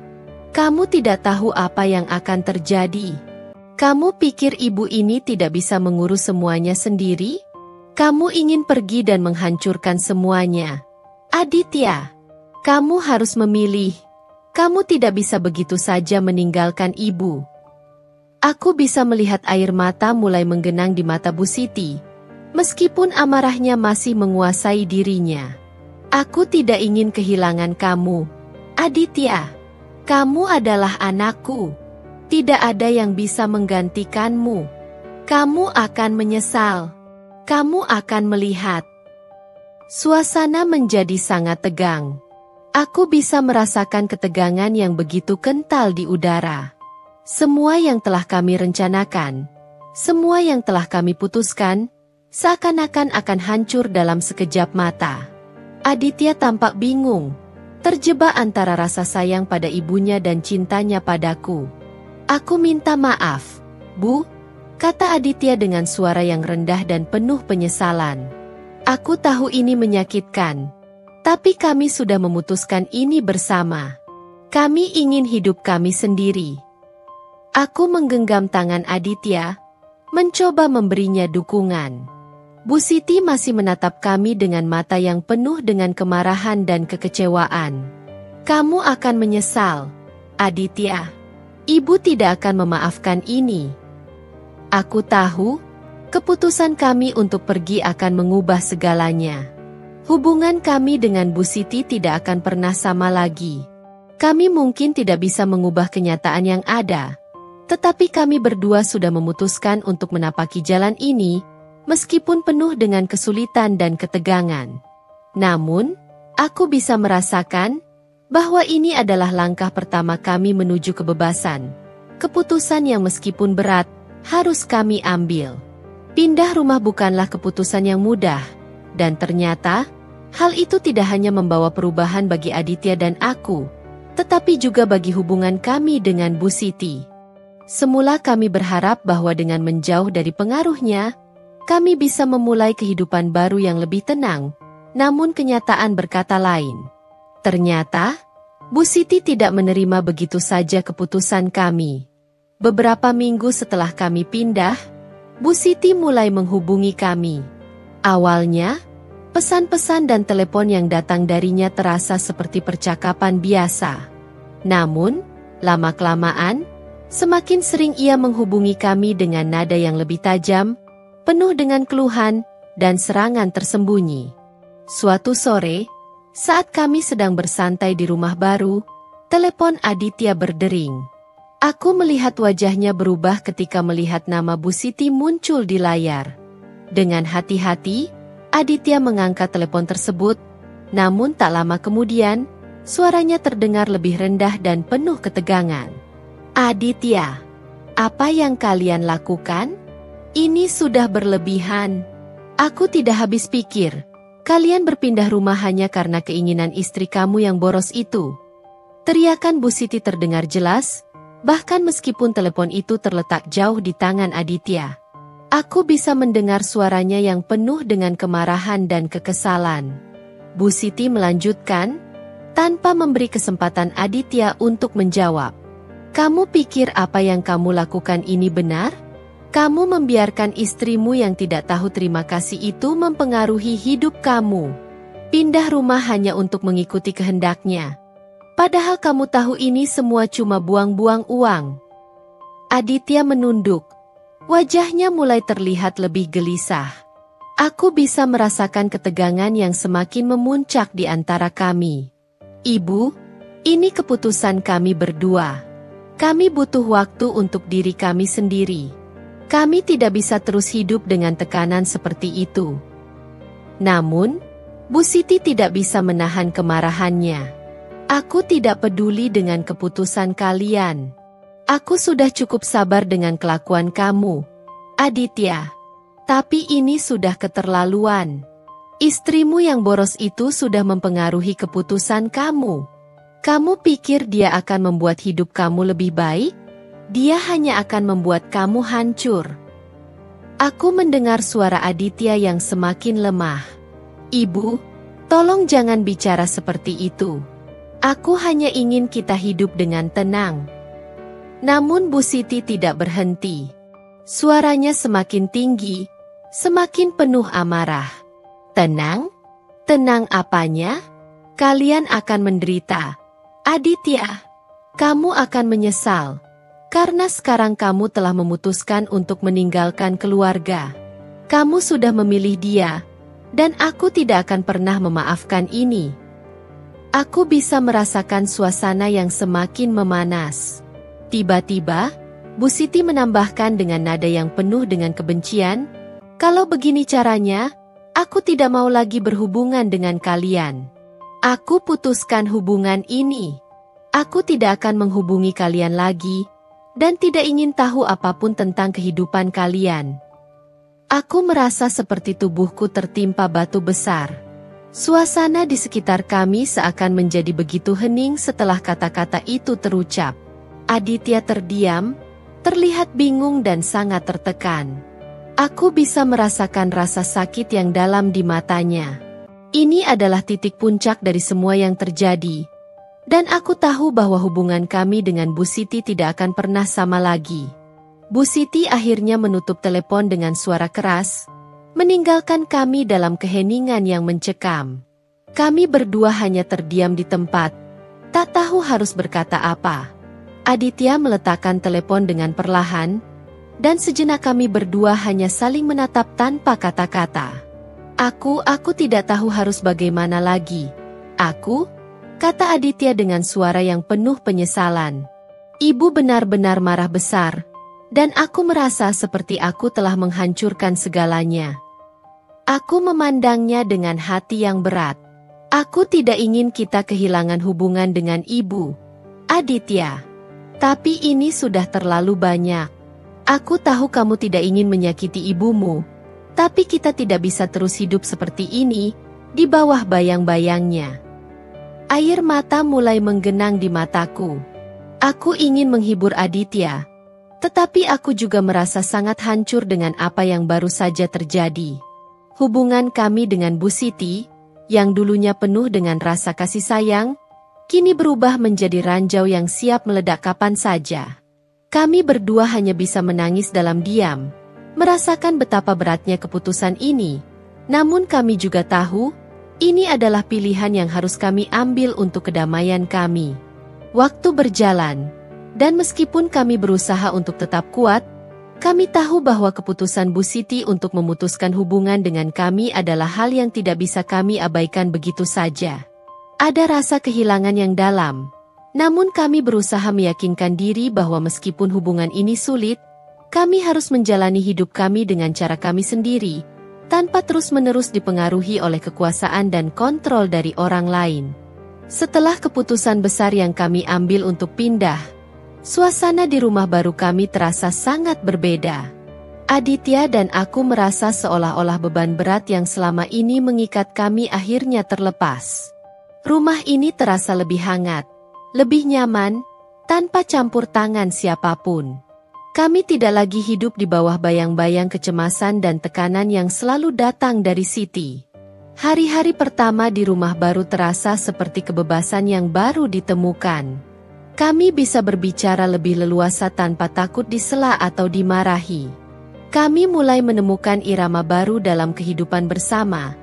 Kamu tidak tahu apa yang akan terjadi. Kamu pikir ibu ini tidak bisa mengurus semuanya sendiri? Kamu ingin pergi dan menghancurkan semuanya. Aditya, kamu harus memilih. Kamu tidak bisa begitu saja meninggalkan ibu. Aku bisa melihat air mata mulai menggenang di mata Bu Siti, meskipun amarahnya masih menguasai dirinya. Aku tidak ingin kehilangan kamu, Aditya. Kamu adalah anakku. Tidak ada yang bisa menggantikanmu. Kamu akan menyesal. Kamu akan melihat. Suasana menjadi sangat tegang. Aku bisa merasakan ketegangan yang begitu kental di udara. Semua yang telah kami rencanakan, semua yang telah kami putuskan, seakan-akan akan hancur dalam sekejap mata. Aditya tampak bingung, terjebak antara rasa sayang pada ibunya dan cintanya padaku. Aku minta maaf, Bu, kata Aditya dengan suara yang rendah dan penuh penyesalan. Aku tahu ini menyakitkan, tapi kami sudah memutuskan ini bersama. Kami ingin hidup kami sendiri. Aku menggenggam tangan Aditya, mencoba memberinya dukungan. Bu Siti masih menatap kami dengan mata yang penuh dengan kemarahan dan kekecewaan. Kamu akan menyesal, Aditya. Ibu tidak akan memaafkan ini. Aku tahu, keputusan kami untuk pergi akan mengubah segalanya. Hubungan kami dengan Bu Siti tidak akan pernah sama lagi. Kami mungkin tidak bisa mengubah kenyataan yang ada, tetapi kami berdua sudah memutuskan untuk menapaki jalan ini, meskipun penuh dengan kesulitan dan ketegangan. Namun, aku bisa merasakan bahwa ini adalah langkah pertama kami menuju kebebasan. Keputusan yang meskipun berat, harus kami ambil. Pindah rumah bukanlah keputusan yang mudah, dan ternyata, hal itu tidak hanya membawa perubahan bagi Aditya dan aku, tetapi juga bagi hubungan kami dengan Bu Siti. Semula kami berharap bahwa dengan menjauh dari pengaruhnya, kami bisa memulai kehidupan baru yang lebih tenang, namun kenyataan berkata lain. Ternyata, Bu Siti tidak menerima begitu saja keputusan kami. Beberapa minggu setelah kami pindah, Bu Siti mulai menghubungi kami. Awalnya, pesan-pesan dan telepon yang datang darinya terasa seperti percakapan biasa. Namun, lama-kelamaan, semakin sering ia menghubungi kami dengan nada yang lebih tajam, penuh dengan keluhan dan serangan tersembunyi. Suatu sore, saat kami sedang bersantai di rumah baru, telepon Aditya berdering. Aku melihat wajahnya berubah ketika melihat nama Bu Siti muncul di layar. Dengan hati-hati, Aditya mengangkat telepon tersebut, namun tak lama kemudian, suaranya terdengar lebih rendah dan penuh ketegangan. Aditya, apa yang kalian lakukan? Ini sudah berlebihan. Aku tidak habis pikir. Kalian berpindah rumah hanya karena keinginan istri kamu yang boros itu. Teriakan Bu Siti terdengar jelas, bahkan meskipun telepon itu terletak jauh di tangan Aditya. Aku bisa mendengar suaranya yang penuh dengan kemarahan dan kekesalan. Bu Siti melanjutkan, tanpa memberi kesempatan Aditya untuk menjawab. Kamu pikir apa yang kamu lakukan ini benar? Kamu membiarkan istrimu yang tidak tahu terima kasih itu mempengaruhi hidup kamu. Pindah rumah hanya untuk mengikuti kehendaknya. Padahal kamu tahu ini semua cuma buang-buang uang. Aditya menunduk. Wajahnya mulai terlihat lebih gelisah. Aku bisa merasakan ketegangan yang semakin memuncak di antara kami. Ibu, ini keputusan kami berdua. Kami butuh waktu untuk diri kami sendiri. Kami tidak bisa terus hidup dengan tekanan seperti itu. Namun, Bu Siti tidak bisa menahan kemarahannya. Aku tidak peduli dengan keputusan kalian. Aku sudah cukup sabar dengan kelakuan kamu, Aditya. Tapi ini sudah keterlaluan. Istrimu yang boros itu sudah mempengaruhi keputusan kamu. Kamu pikir dia akan membuat hidup kamu lebih baik? Dia hanya akan membuat kamu hancur. Aku mendengar suara Aditya yang semakin lemah. Ibu, tolong jangan bicara seperti itu. Aku hanya ingin kita hidup dengan tenang. Namun Bu Siti tidak berhenti. Suaranya semakin tinggi, semakin penuh amarah. Tenang? Tenang apanya? Kalian akan menderita. Aditya, kamu akan menyesal. Karena sekarang kamu telah memutuskan untuk meninggalkan keluarga. Kamu sudah memilih dia, dan aku tidak akan pernah memaafkan ini. Aku bisa merasakan suasana yang semakin memanas. Tiba-tiba, Bu Siti menambahkan dengan nada yang penuh dengan kebencian, "Kalau begini caranya, aku tidak mau lagi berhubungan dengan kalian. Aku putuskan hubungan ini. Aku tidak akan menghubungi kalian lagi, dan tidak ingin tahu apapun tentang kehidupan kalian." Aku merasa seperti tubuhku tertimpa batu besar. Suasana di sekitar kami seakan menjadi begitu hening setelah kata-kata itu terucap. Aditya terdiam, terlihat bingung dan sangat tertekan. Aku bisa merasakan rasa sakit yang dalam di matanya. Ini adalah titik puncak dari semua yang terjadi. Dan aku tahu bahwa hubungan kami dengan Bu Siti tidak akan pernah sama lagi. Bu Siti akhirnya menutup telepon dengan suara keras, meninggalkan kami dalam keheningan yang mencekam. Kami berdua hanya terdiam di tempat, tak tahu harus berkata apa. Aditya meletakkan telepon dengan perlahan, dan sejenak kami berdua hanya saling menatap tanpa kata-kata. Aku tidak tahu harus bagaimana lagi. Kata Aditya dengan suara yang penuh penyesalan. Ibu benar-benar marah besar, dan aku merasa seperti aku telah menghancurkan segalanya. Aku memandangnya dengan hati yang berat. Aku tidak ingin kita kehilangan hubungan dengan ibu, Aditya. Tapi ini sudah terlalu banyak. Aku tahu kamu tidak ingin menyakiti ibumu, tapi kita tidak bisa terus hidup seperti ini, di bawah bayang-bayangnya. Air mata mulai menggenang di mataku. Aku ingin menghibur Aditya, tetapi aku juga merasa sangat hancur dengan apa yang baru saja terjadi. Hubungan kami dengan Bu Siti, yang dulunya penuh dengan rasa kasih sayang, kini berubah menjadi ranjau yang siap meledak kapan saja. Kami berdua hanya bisa menangis dalam diam, merasakan betapa beratnya keputusan ini. Namun kami juga tahu, ini adalah pilihan yang harus kami ambil untuk kedamaian kami. Waktu berjalan, dan meskipun kami berusaha untuk tetap kuat, kami tahu bahwa keputusan Bu Siti untuk memutuskan hubungan dengan kami adalah hal yang tidak bisa kami abaikan begitu saja. Ada rasa kehilangan yang dalam, namun kami berusaha meyakinkan diri bahwa meskipun hubungan ini sulit, kami harus menjalani hidup kami dengan cara kami sendiri, tanpa terus-menerus dipengaruhi oleh kekuasaan dan kontrol dari orang lain. Setelah keputusan besar yang kami ambil untuk pindah, suasana di rumah baru kami terasa sangat berbeda. Aditya dan aku merasa seolah-olah beban berat yang selama ini mengikat kami akhirnya terlepas. Rumah ini terasa lebih hangat, lebih nyaman, tanpa campur tangan siapapun. Kami tidak lagi hidup di bawah bayang-bayang kecemasan dan tekanan yang selalu datang dari Siti. Hari-hari pertama di rumah baru terasa seperti kebebasan yang baru ditemukan. Kami bisa berbicara lebih leluasa tanpa takut disela atau dimarahi. Kami mulai menemukan irama baru dalam kehidupan bersama.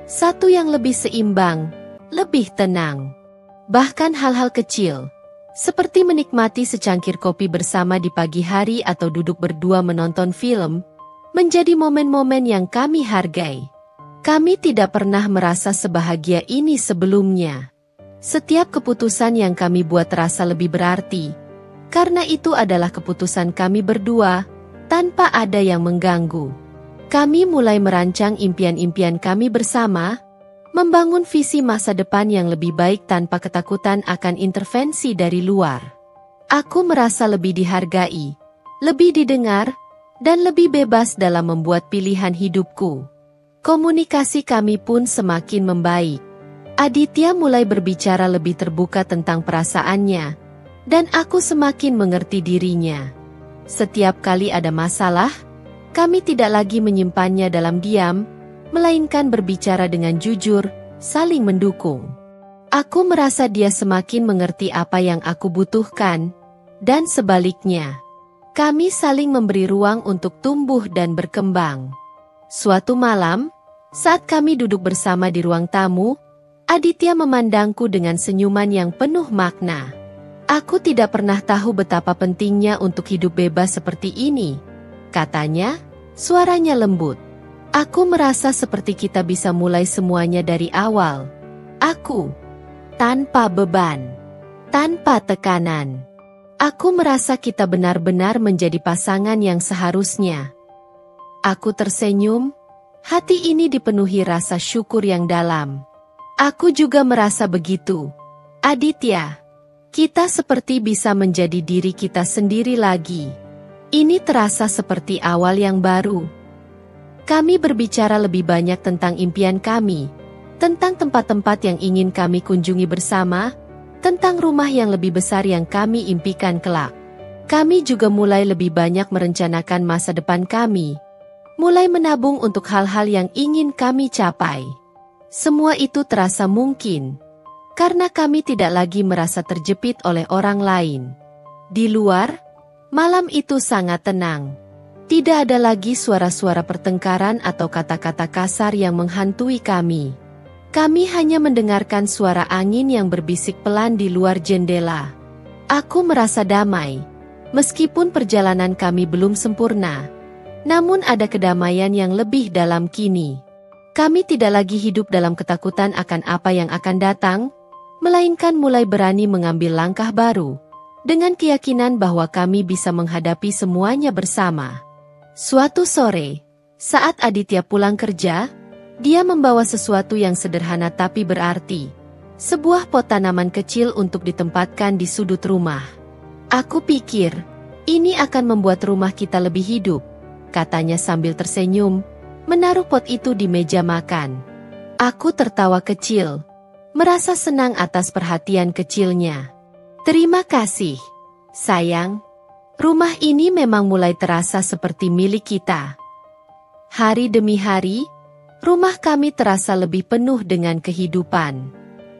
Satu yang lebih seimbang, lebih tenang. Bahkan hal-hal kecil, seperti menikmati secangkir kopi bersama di pagi hari atau duduk berdua menonton film, menjadi momen-momen yang kami hargai. Kami tidak pernah merasa sebahagia ini sebelumnya. Setiap keputusan yang kami buat terasa lebih berarti, karena itu adalah keputusan kami berdua, tanpa ada yang mengganggu. Kami mulai merancang impian-impian kami bersama, membangun visi masa depan yang lebih baik tanpa ketakutan akan intervensi dari luar. Aku merasa lebih dihargai, lebih didengar, dan lebih bebas dalam membuat pilihan hidupku. Komunikasi kami pun semakin membaik. Aditya mulai berbicara lebih terbuka tentang perasaannya, dan aku semakin mengerti dirinya. Setiap kali ada masalah, kami tidak lagi menyimpannya dalam diam, melainkan berbicara dengan jujur, saling mendukung. Aku merasa dia semakin mengerti apa yang aku butuhkan, dan sebaliknya. Kami saling memberi ruang untuk tumbuh dan berkembang. Suatu malam, saat kami duduk bersama di ruang tamu, Aditya memandangku dengan senyuman yang penuh makna. Aku tidak pernah tahu betapa pentingnya untuk hidup bebas seperti ini, katanya, suaranya lembut. Aku merasa seperti kita bisa mulai semuanya dari awal. Aku, tanpa beban, tanpa tekanan. Aku merasa kita benar-benar menjadi pasangan yang seharusnya. Aku tersenyum, hati ini dipenuhi rasa syukur yang dalam. Aku juga merasa begitu. Aditya, kita seperti bisa menjadi diri kita sendiri lagi. Ini terasa seperti awal yang baru. Kami berbicara lebih banyak tentang impian kami, tentang tempat-tempat yang ingin kami kunjungi bersama, tentang rumah yang lebih besar yang kami impikan kelak. Kami juga mulai lebih banyak merencanakan masa depan kami, mulai menabung untuk hal-hal yang ingin kami capai. Semua itu terasa mungkin, karena kami tidak lagi merasa terjepit oleh orang lain. Di luar, malam itu sangat tenang. Tidak ada lagi suara-suara pertengkaran atau kata-kata kasar yang menghantui kami. Kami hanya mendengarkan suara angin yang berbisik pelan di luar jendela. Aku merasa damai. Meskipun perjalanan kami belum sempurna, namun ada kedamaian yang lebih dalam kini. Kami tidak lagi hidup dalam ketakutan akan apa yang akan datang, melainkan mulai berani mengambil langkah baru, dengan keyakinan bahwa kami bisa menghadapi semuanya bersama. Suatu sore, saat Aditya pulang kerja, dia membawa sesuatu yang sederhana tapi berarti. Sebuah pot tanaman kecil untuk ditempatkan di sudut rumah. Aku pikir, ini akan membuat rumah kita lebih hidup, katanya sambil tersenyum, menaruh pot itu di meja makan. Aku tertawa kecil, merasa senang atas perhatian kecilnya. Terima kasih, sayang. Rumah ini memang mulai terasa seperti milik kita. Hari demi hari, rumah kami terasa lebih penuh dengan kehidupan.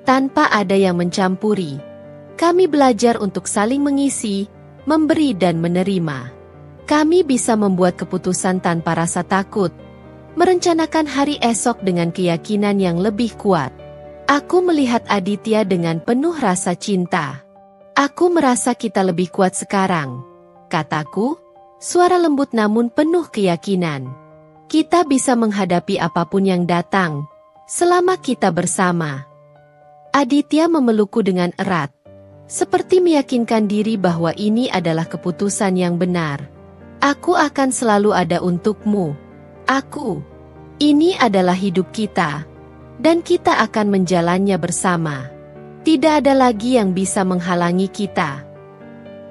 Tanpa ada yang mencampuri, kami belajar untuk saling mengisi, memberi dan menerima. Kami bisa membuat keputusan tanpa rasa takut, merencanakan hari esok dengan keyakinan yang lebih kuat. Aku melihat Aditya dengan penuh rasa cinta. Aku merasa kita lebih kuat sekarang, kataku, suara lembut namun penuh keyakinan. Kita bisa menghadapi apapun yang datang, selama kita bersama. Aditya memelukku dengan erat, seperti meyakinkan diri bahwa ini adalah keputusan yang benar. Aku akan selalu ada untukmu. Ini adalah hidup kita, dan kita akan menjalannya bersama. Tidak ada lagi yang bisa menghalangi kita.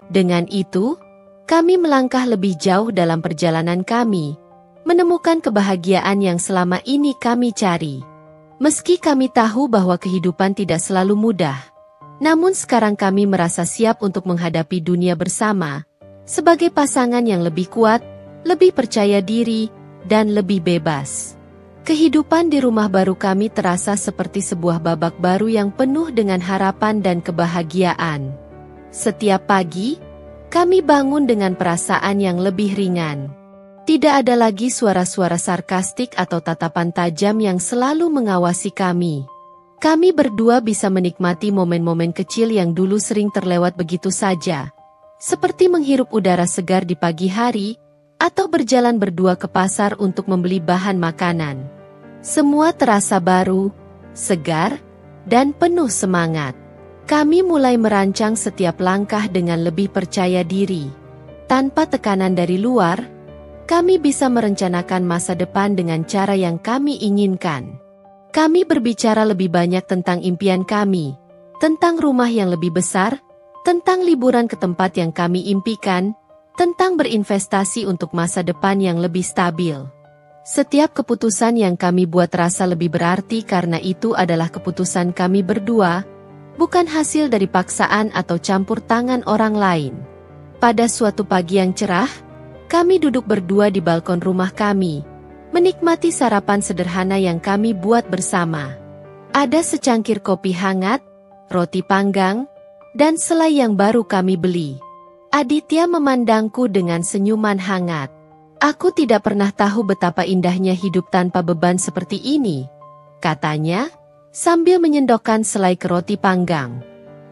Dengan itu, kami melangkah lebih jauh dalam perjalanan kami, menemukan kebahagiaan yang selama ini kami cari. Meski kami tahu bahwa kehidupan tidak selalu mudah, namun sekarang kami merasa siap untuk menghadapi dunia bersama, sebagai pasangan yang lebih kuat, lebih percaya diri, dan lebih bebas. Kehidupan di rumah baru kami terasa seperti sebuah babak baru yang penuh dengan harapan dan kebahagiaan. Setiap pagi, kami bangun dengan perasaan yang lebih ringan. Tidak ada lagi suara-suara sarkastik atau tatapan tajam yang selalu mengawasi kami. Kami berdua bisa menikmati momen-momen kecil yang dulu sering terlewat begitu saja, seperti menghirup udara segar di pagi hari, atau berjalan berdua ke pasar untuk membeli bahan makanan. Semua terasa baru, segar, dan penuh semangat. Kami mulai merancang setiap langkah dengan lebih percaya diri. Tanpa tekanan dari luar, kami bisa merencanakan masa depan dengan cara yang kami inginkan. Kami berbicara lebih banyak tentang impian kami, tentang rumah yang lebih besar, tentang liburan ke tempat yang kami impikan, tentang berinvestasi untuk masa depan yang lebih stabil. Setiap keputusan yang kami buat terasa lebih berarti karena itu adalah keputusan kami berdua, bukan hasil dari paksaan atau campur tangan orang lain. Pada suatu pagi yang cerah, kami duduk berdua di balkon rumah kami, menikmati sarapan sederhana yang kami buat bersama. Ada secangkir kopi hangat, roti panggang, dan selai yang baru kami beli. Aditya memandangku dengan senyuman hangat. Aku tidak pernah tahu betapa indahnya hidup tanpa beban seperti ini, katanya, sambil menyendokkan selai ke roti panggang.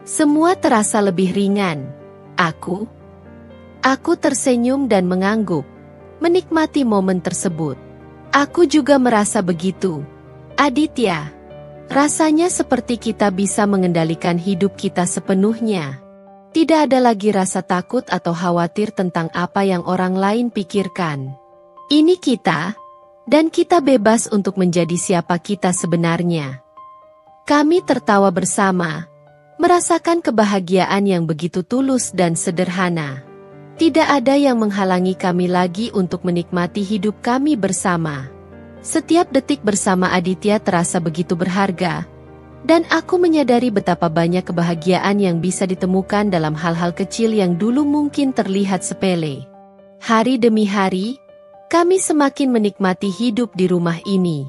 Semua terasa lebih ringan. Aku tersenyum dan mengangguk, menikmati momen tersebut. Aku juga merasa begitu. Aditya, rasanya seperti kita bisa mengendalikan hidup kita sepenuhnya. Tidak ada lagi rasa takut atau khawatir tentang apa yang orang lain pikirkan. Ini kita, dan kita bebas untuk menjadi siapa kita sebenarnya. Kami tertawa bersama, merasakan kebahagiaan yang begitu tulus dan sederhana. Tidak ada yang menghalangi kami lagi untuk menikmati hidup kami bersama. Setiap detik bersama Aditya terasa begitu berharga, dan aku menyadari betapa banyak kebahagiaan yang bisa ditemukan dalam hal-hal kecil yang dulu mungkin terlihat sepele. Hari demi hari, kami semakin menikmati hidup di rumah ini.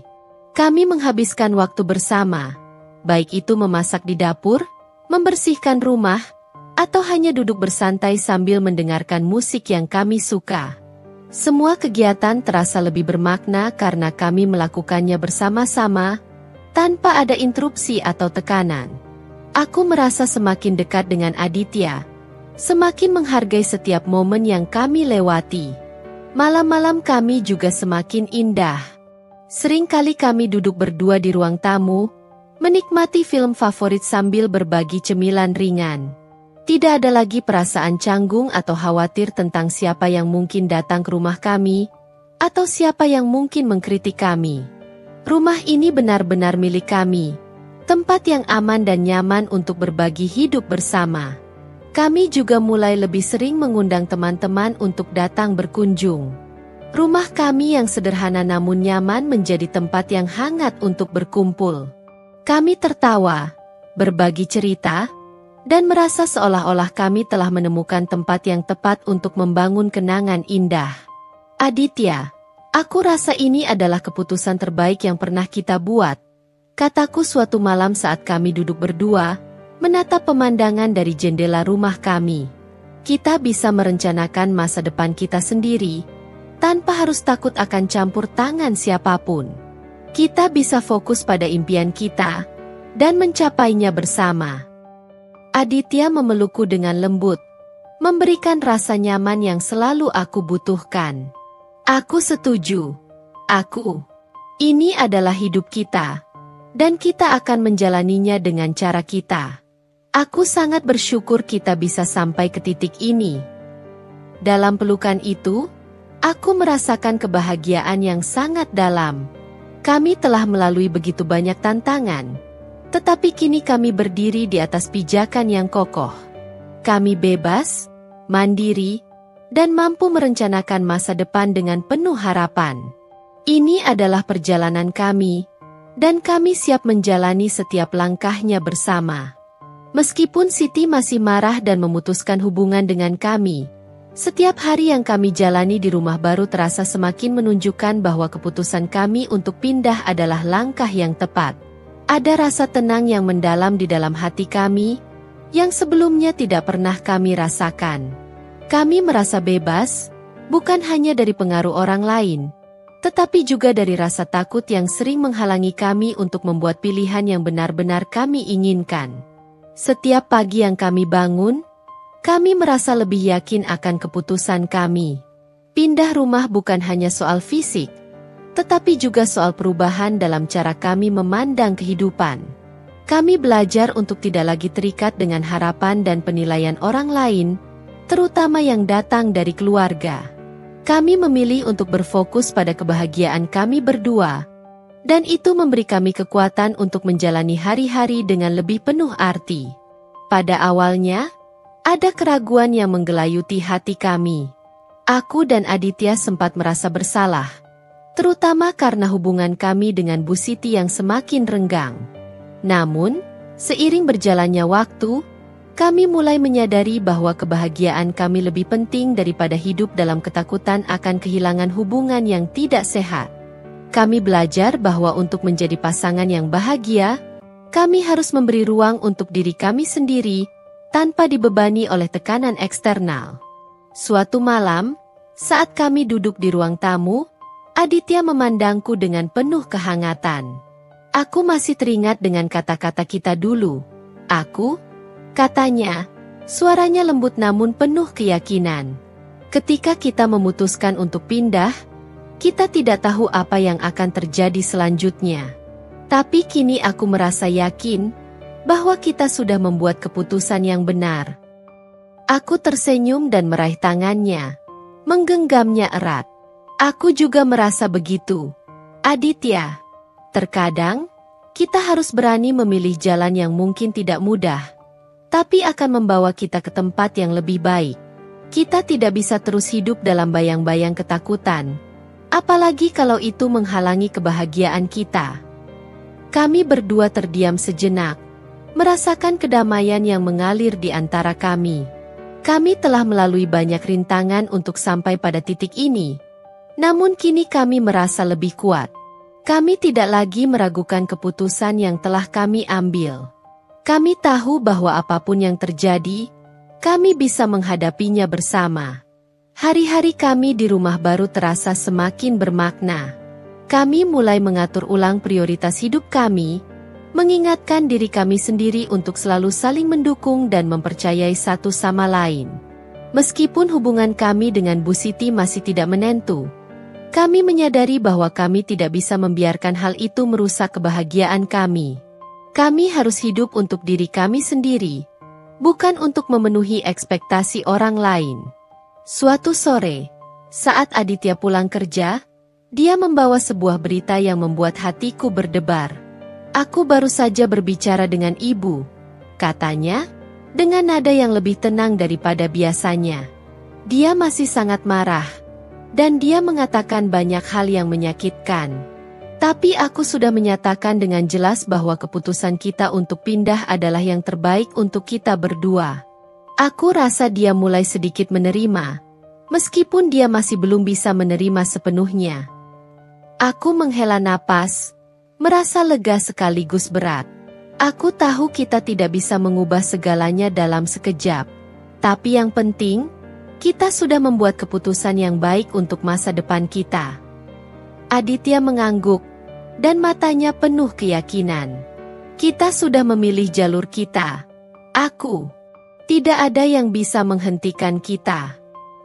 Kami menghabiskan waktu bersama, baik itu memasak di dapur, membersihkan rumah, atau hanya duduk bersantai sambil mendengarkan musik yang kami suka. Semua kegiatan terasa lebih bermakna karena kami melakukannya bersama-sama, tanpa ada interupsi atau tekanan. Aku merasa semakin dekat dengan Aditya, semakin menghargai setiap momen yang kami lewati. Malam-malam kami juga semakin indah. Seringkali kami duduk berdua di ruang tamu, menikmati film favorit sambil berbagi cemilan ringan. Tidak ada lagi perasaan canggung atau khawatir tentang siapa yang mungkin datang ke rumah kami, atau siapa yang mungkin mengkritik kami. Rumah ini benar-benar milik kami, tempat yang aman dan nyaman untuk berbagi hidup bersama. Kami juga mulai lebih sering mengundang teman-teman untuk datang berkunjung. Rumah kami yang sederhana namun nyaman menjadi tempat yang hangat untuk berkumpul. Kami tertawa, berbagi cerita, dan merasa seolah-olah kami telah menemukan tempat yang tepat untuk membangun kenangan indah. Aditya, aku rasa ini adalah keputusan terbaik yang pernah kita buat, kataku suatu malam saat kami duduk berdua, menatap pemandangan dari jendela rumah kami. Kita bisa merencanakan masa depan kita sendiri, tanpa harus takut akan campur tangan siapapun. Kita bisa fokus pada impian kita, dan mencapainya bersama. Aditya memelukku dengan lembut, memberikan rasa nyaman yang selalu aku butuhkan. Aku setuju. Ini adalah hidup kita, dan kita akan menjalaninya dengan cara kita. Aku sangat bersyukur kita bisa sampai ke titik ini. Dalam pelukan itu, aku merasakan kebahagiaan yang sangat dalam. Kami telah melalui begitu banyak tantangan, tetapi kini kami berdiri di atas pijakan yang kokoh. Kami bebas, mandiri, dan mampu merencanakan masa depan dengan penuh harapan. Ini adalah perjalanan kami, dan kami siap menjalani setiap langkahnya bersama. Meskipun Siti masih marah dan memutuskan hubungan dengan kami, setiap hari yang kami jalani di rumah baru terasa semakin menunjukkan bahwa keputusan kami untuk pindah adalah langkah yang tepat. Ada rasa tenang yang mendalam di dalam hati kami, yang sebelumnya tidak pernah kami rasakan. Kami merasa bebas, bukan hanya dari pengaruh orang lain, tetapi juga dari rasa takut yang sering menghalangi kami untuk membuat pilihan yang benar-benar kami inginkan. Setiap pagi yang kami bangun, kami merasa lebih yakin akan keputusan kami. Pindah rumah bukan hanya soal fisik, tetapi juga soal perubahan dalam cara kami memandang kehidupan. Kami belajar untuk tidak lagi terikat dengan harapan dan penilaian orang lain, terutama yang datang dari keluarga. Kami memilih untuk berfokus pada kebahagiaan kami berdua, dan itu memberi kami kekuatan untuk menjalani hari-hari dengan lebih penuh arti. Pada awalnya, ada keraguan yang menggelayuti hati kami. Aku dan Aditya sempat merasa bersalah, terutama karena hubungan kami dengan Bu Siti yang semakin renggang. Namun, seiring berjalannya waktu, kami mulai menyadari bahwa kebahagiaan kami lebih penting daripada hidup dalam ketakutan akan kehilangan hubungan yang tidak sehat. Kami belajar bahwa untuk menjadi pasangan yang bahagia, kami harus memberi ruang untuk diri kami sendiri, tanpa dibebani oleh tekanan eksternal. Suatu malam, saat kami duduk di ruang tamu, Aditya memandangku dengan penuh kehangatan. Aku masih teringat dengan kata-kata kita dulu. Katanya, suaranya lembut namun penuh keyakinan. Ketika kita memutuskan untuk pindah, kita tidak tahu apa yang akan terjadi selanjutnya. Tapi kini aku merasa yakin bahwa kita sudah membuat keputusan yang benar. Aku tersenyum dan meraih tangannya, menggenggamnya erat. Aku juga merasa begitu. Aditya, terkadang, kita harus berani memilih jalan yang mungkin tidak mudah, tapi akan membawa kita ke tempat yang lebih baik. Kita tidak bisa terus hidup dalam bayang-bayang ketakutan, Apalagi kalau itu menghalangi kebahagiaan kita. Kami berdua terdiam sejenak, merasakan kedamaian yang mengalir di antara kami. Kami telah melalui banyak rintangan untuk sampai pada titik ini. Namun kini kami merasa lebih kuat. Kami tidak lagi meragukan keputusan yang telah kami ambil. Kami tahu bahwa apapun yang terjadi, kami bisa menghadapinya bersama. Hari-hari kami di rumah baru terasa semakin bermakna. Kami mulai mengatur ulang prioritas hidup kami, mengingatkan diri kami sendiri untuk selalu saling mendukung dan mempercayai satu sama lain. Meskipun hubungan kami dengan Bu Siti masih tidak menentu, kami menyadari bahwa kami tidak bisa membiarkan hal itu merusak kebahagiaan kami. Kami harus hidup untuk diri kami sendiri, bukan untuk memenuhi ekspektasi orang lain. Suatu sore, saat Aditya pulang kerja, dia membawa sebuah berita yang membuat hatiku berdebar. "Aku baru saja berbicara dengan ibu," katanya, dengan nada yang lebih tenang daripada biasanya. Dia masih sangat marah, dan dia mengatakan banyak hal yang menyakitkan. Tapi aku sudah menyatakan dengan jelas bahwa keputusan kita untuk pindah adalah yang terbaik untuk kita berdua. Aku rasa dia mulai sedikit menerima, meskipun dia masih belum bisa menerima sepenuhnya. Aku menghela napas, merasa lega sekaligus berat. Aku tahu kita tidak bisa mengubah segalanya dalam sekejap. Tapi yang penting, kita sudah membuat keputusan yang baik untuk masa depan kita. Aditya mengangguk, dan matanya penuh keyakinan. Kita sudah memilih jalur kita. Aku. Tidak ada yang bisa menghentikan kita.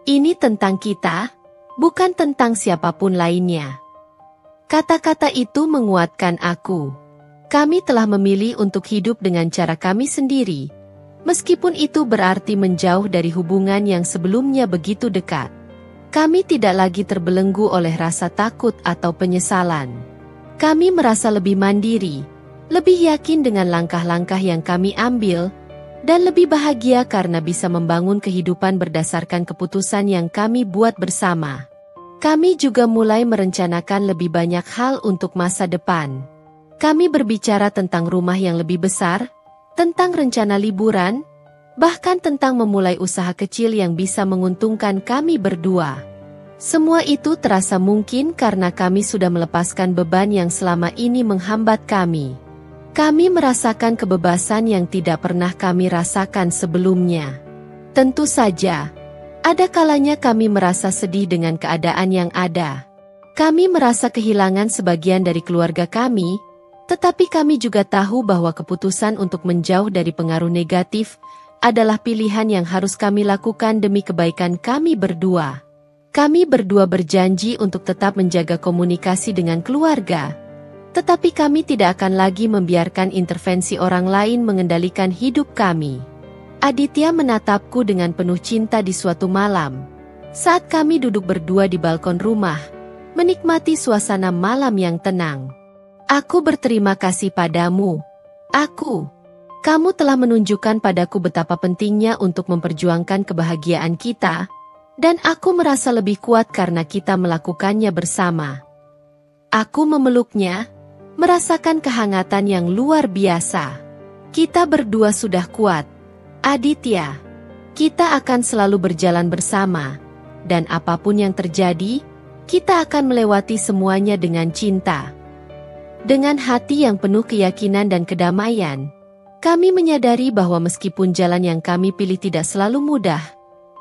Ini tentang kita, bukan tentang siapapun lainnya. Kata-kata itu menguatkan aku. Kami telah memilih untuk hidup dengan cara kami sendiri, meskipun itu berarti menjauh dari hubungan yang sebelumnya begitu dekat. Kami tidak lagi terbelenggu oleh rasa takut atau penyesalan. Kami merasa lebih mandiri, lebih yakin dengan langkah-langkah yang kami ambil, dan lebih bahagia karena bisa membangun kehidupan berdasarkan keputusan yang kami buat bersama. Kami juga mulai merencanakan lebih banyak hal untuk masa depan. Kami berbicara tentang rumah yang lebih besar, tentang rencana liburan, bahkan tentang memulai usaha kecil yang bisa menguntungkan kami berdua. Semua itu terasa mungkin karena kami sudah melepaskan beban yang selama ini menghambat kami. Kami merasakan kebebasan yang tidak pernah kami rasakan sebelumnya. Tentu saja, ada kalanya kami merasa sedih dengan keadaan yang ada. Kami merasa kehilangan sebagian dari keluarga kami, tetapi kami juga tahu bahwa keputusan untuk menjauh dari pengaruh negatif adalah pilihan yang harus kami lakukan demi kebaikan kami berdua. Kami berdua berjanji untuk tetap menjaga komunikasi dengan keluarga, tetapi kami tidak akan lagi membiarkan intervensi orang lain mengendalikan hidup kami. Aditya menatapku dengan penuh cinta di suatu malam, saat kami duduk berdua di balkon rumah, menikmati suasana malam yang tenang. "Aku berterima kasih padamu. Kamu telah menunjukkan padaku betapa pentingnya untuk memperjuangkan kebahagiaan kita, dan aku merasa lebih kuat karena kita melakukannya bersama." Aku memeluknya, merasakan kehangatan yang luar biasa. Kita berdua sudah kuat, Aditya. Kita akan selalu berjalan bersama, dan apapun yang terjadi, kita akan melewati semuanya dengan cinta. Dengan hati yang penuh keyakinan dan kedamaian, kami menyadari bahwa meskipun jalan yang kami pilih tidak selalu mudah,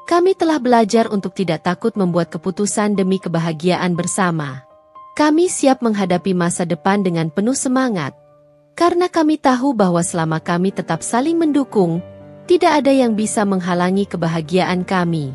kami telah belajar untuk tidak takut membuat keputusan demi kebahagiaan bersama. Kami siap menghadapi masa depan dengan penuh semangat, karena kami tahu bahwa selama kami tetap saling mendukung, tidak ada yang bisa menghalangi kebahagiaan kami.